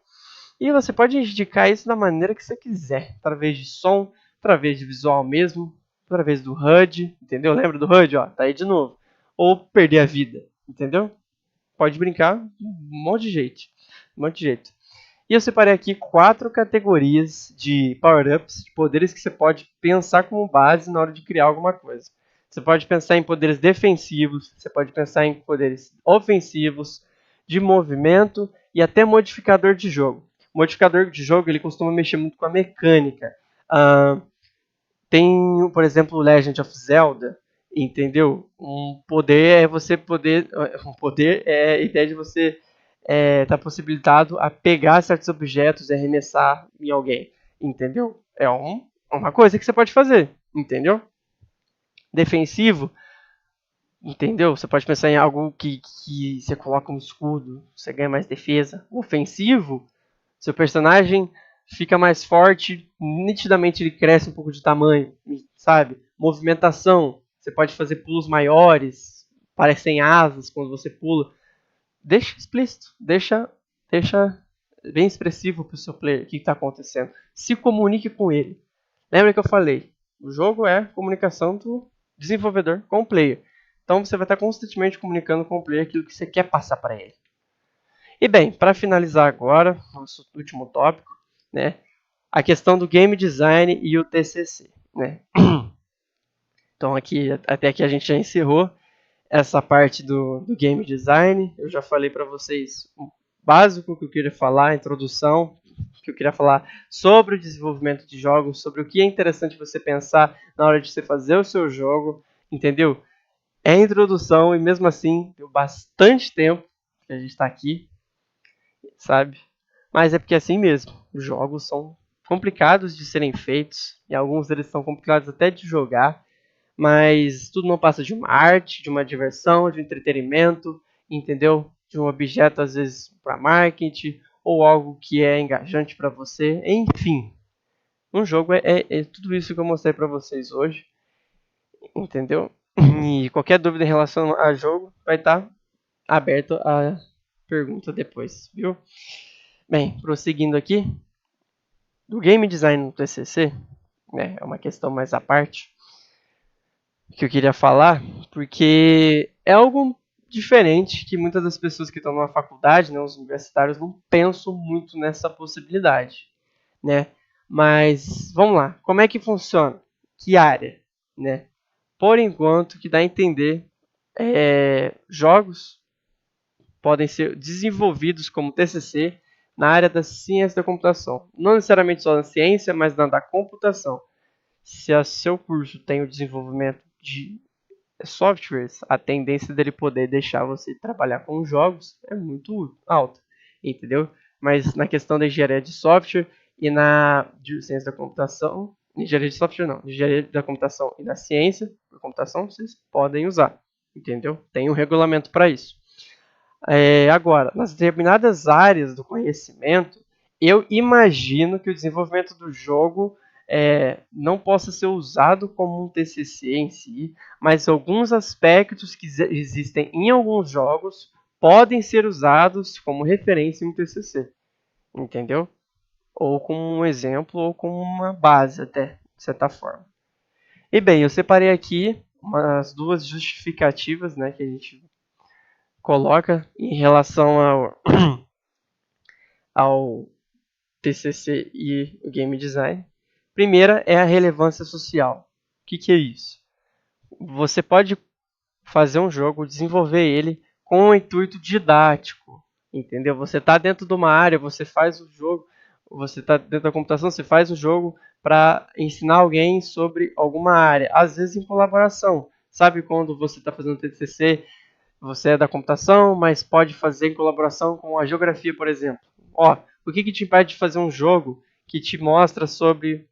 E você pode indicar isso da maneira que você quiser, através de som, através de visual mesmo, através do HUD, entendeu? Lembra do HUD, ó, tá aí de novo. Ou perder a vida, entendeu? Pode brincar de um monte de jeito. Um monte de jeito. E eu separei aqui 4 categorias de power-ups, de poderes que você pode pensar como base na hora de criar alguma coisa. Você pode pensar em poderes defensivos, você pode pensar em poderes ofensivos, de movimento e até modificador de jogo. O modificador de jogo ele costuma mexer muito com a mecânica. Tem, por exemplo, o Legend of Zelda, entendeu? Um poder é você poder. Um poder é a ideia de você estar possibilitado a pegar certos objetos e arremessar em alguém, entendeu? É uma coisa que você pode fazer, entendeu? Defensivo, entendeu? Você pode pensar em algo que você coloca um escudo, você ganha mais defesa. Ofensivo, seu personagem fica mais forte, nitidamente ele cresce um pouco de tamanho, sabe? Movimentação, você pode fazer pulos maiores, parecem asas quando você pula. Deixa explícito, deixa bem expressivo para o seu player, o que está acontecendo. Se comunique com ele. Lembra que eu falei? O jogo é comunicação do desenvolvedor com o player. Então você vai estar constantemente comunicando com o player aquilo que você quer passar para ele. E bem, para finalizar agora, nosso último tópico, né, a questão do game design e o TCC. Né? Então aqui, até aqui a gente já encerrou essa parte do game design. Eu já falei para vocês o básico que eu queria falar, a introdução, que eu queria falar sobre o desenvolvimento de jogos, sobre o que é interessante você pensar na hora de você fazer o seu jogo, entendeu? É a introdução e mesmo assim deu bastante tempo que a gente está aqui, sabe? Mas é porque é assim mesmo, os jogos são complicados de serem feitos e alguns deles são complicados até de jogar, mas tudo não passa de uma arte, de uma diversão, de um entretenimento, entendeu? De um objeto às vezes para marketing ou algo que é engajante para você, enfim. Um jogo é tudo isso que eu mostrei para vocês hoje, entendeu? E qualquer dúvida em relação a jogo vai estar aberto a pergunta depois, viu? Bem, prosseguindo aqui, do game design no TCC, né, é uma questão mais à parte que eu queria falar, porque é algo diferente que muitas das pessoas que estão numa faculdade, né, os universitários, não pensam muito nessa possibilidade, né? Mas vamos lá, como é que funciona? Que área, né? Por enquanto, o que dá a entender jogos podem ser desenvolvidos como TCC na área da ciência da computação. Não necessariamente só na ciência, mas na da computação. Se o seu curso tem o desenvolvimento de softwares, a tendência dele poder deixar você trabalhar com jogos é muito alta, entendeu? Mas na questão da engenharia de software e na de ciência da computação, engenharia de software não, engenharia da computação e da ciência da computação, vocês podem usar, entendeu? Tem um regulamento para isso. Agora, nas determinadas áreas do conhecimento, eu imagino que o desenvolvimento do jogo não possa ser usado como um TCC em si, mas alguns aspectos que existem em alguns jogos podem ser usados como referência em um TCC, entendeu? Ou como um exemplo, ou como uma base até, de certa forma. E bem, eu separei aqui umas duas justificativas, né, que a gente coloca em relação ao TCC e o game design. Primeira é a relevância social. O que é isso? Você pode fazer um jogo, desenvolver ele com um intuito didático, entendeu? Você está dentro de uma área, você faz o jogo, você está dentro da computação, você faz o jogo para ensinar alguém sobre alguma área, às vezes em colaboração. Sabe quando você está fazendo TCC, você é da computação, mas pode fazer em colaboração com a geografia, por exemplo. Ó, o que te impede de fazer um jogo que te mostra sobre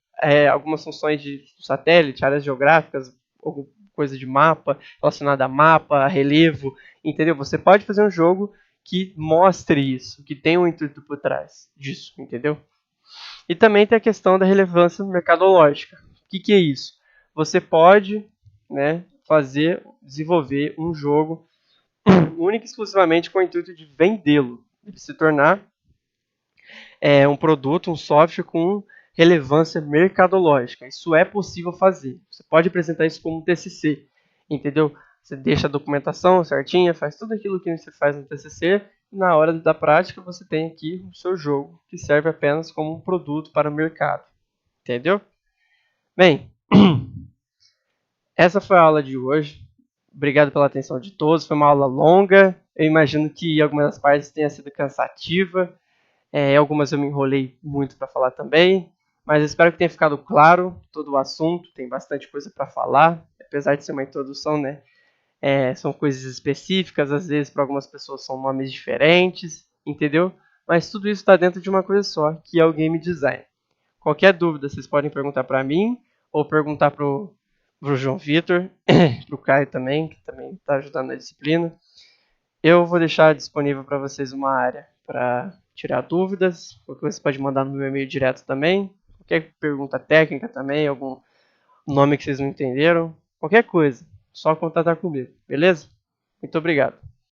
algumas funções de satélite, áreas geográficas, ou coisa de mapa, relacionada a mapa, a relevo, entendeu? Você pode fazer um jogo que mostre isso, que tenha um intuito por trás disso, entendeu? E também tem a questão da relevância mercadológica. O que é isso? Você pode, né, desenvolver um jogo única e exclusivamente com o intuito de vendê-lo, de se tornar um produto, um software com relevância mercadológica. Isso é possível fazer. Você pode apresentar isso como um TCC, entendeu? Você deixa a documentação certinha, faz tudo aquilo que você faz no TCC, e na hora da prática você tem aqui o seu jogo, que serve apenas como um produto para o mercado. Entendeu? Bem, essa foi a aula de hoje. Obrigado pela atenção de todos. Foi uma aula longa. Eu imagino que algumas das partes tenha sido cansativa. Algumas eu me enrolei muito para falar também. Mas eu espero que tenha ficado claro todo o assunto. Tem bastante coisa para falar. Apesar de ser uma introdução, né? São coisas específicas. Às vezes, para algumas pessoas, são nomes diferentes. Entendeu? Mas tudo isso está dentro de uma coisa só, que é o game design. Qualquer dúvida, vocês podem perguntar para mim ou perguntar para o João Vitor, para o Caio também, que também está ajudando na disciplina. Eu vou deixar disponível para vocês uma área para tirar dúvidas, porque você pode mandar no meu e-mail direto também. Qualquer pergunta técnica também, algum nome que vocês não entenderam, qualquer coisa, só contatar comigo, beleza? Muito obrigado.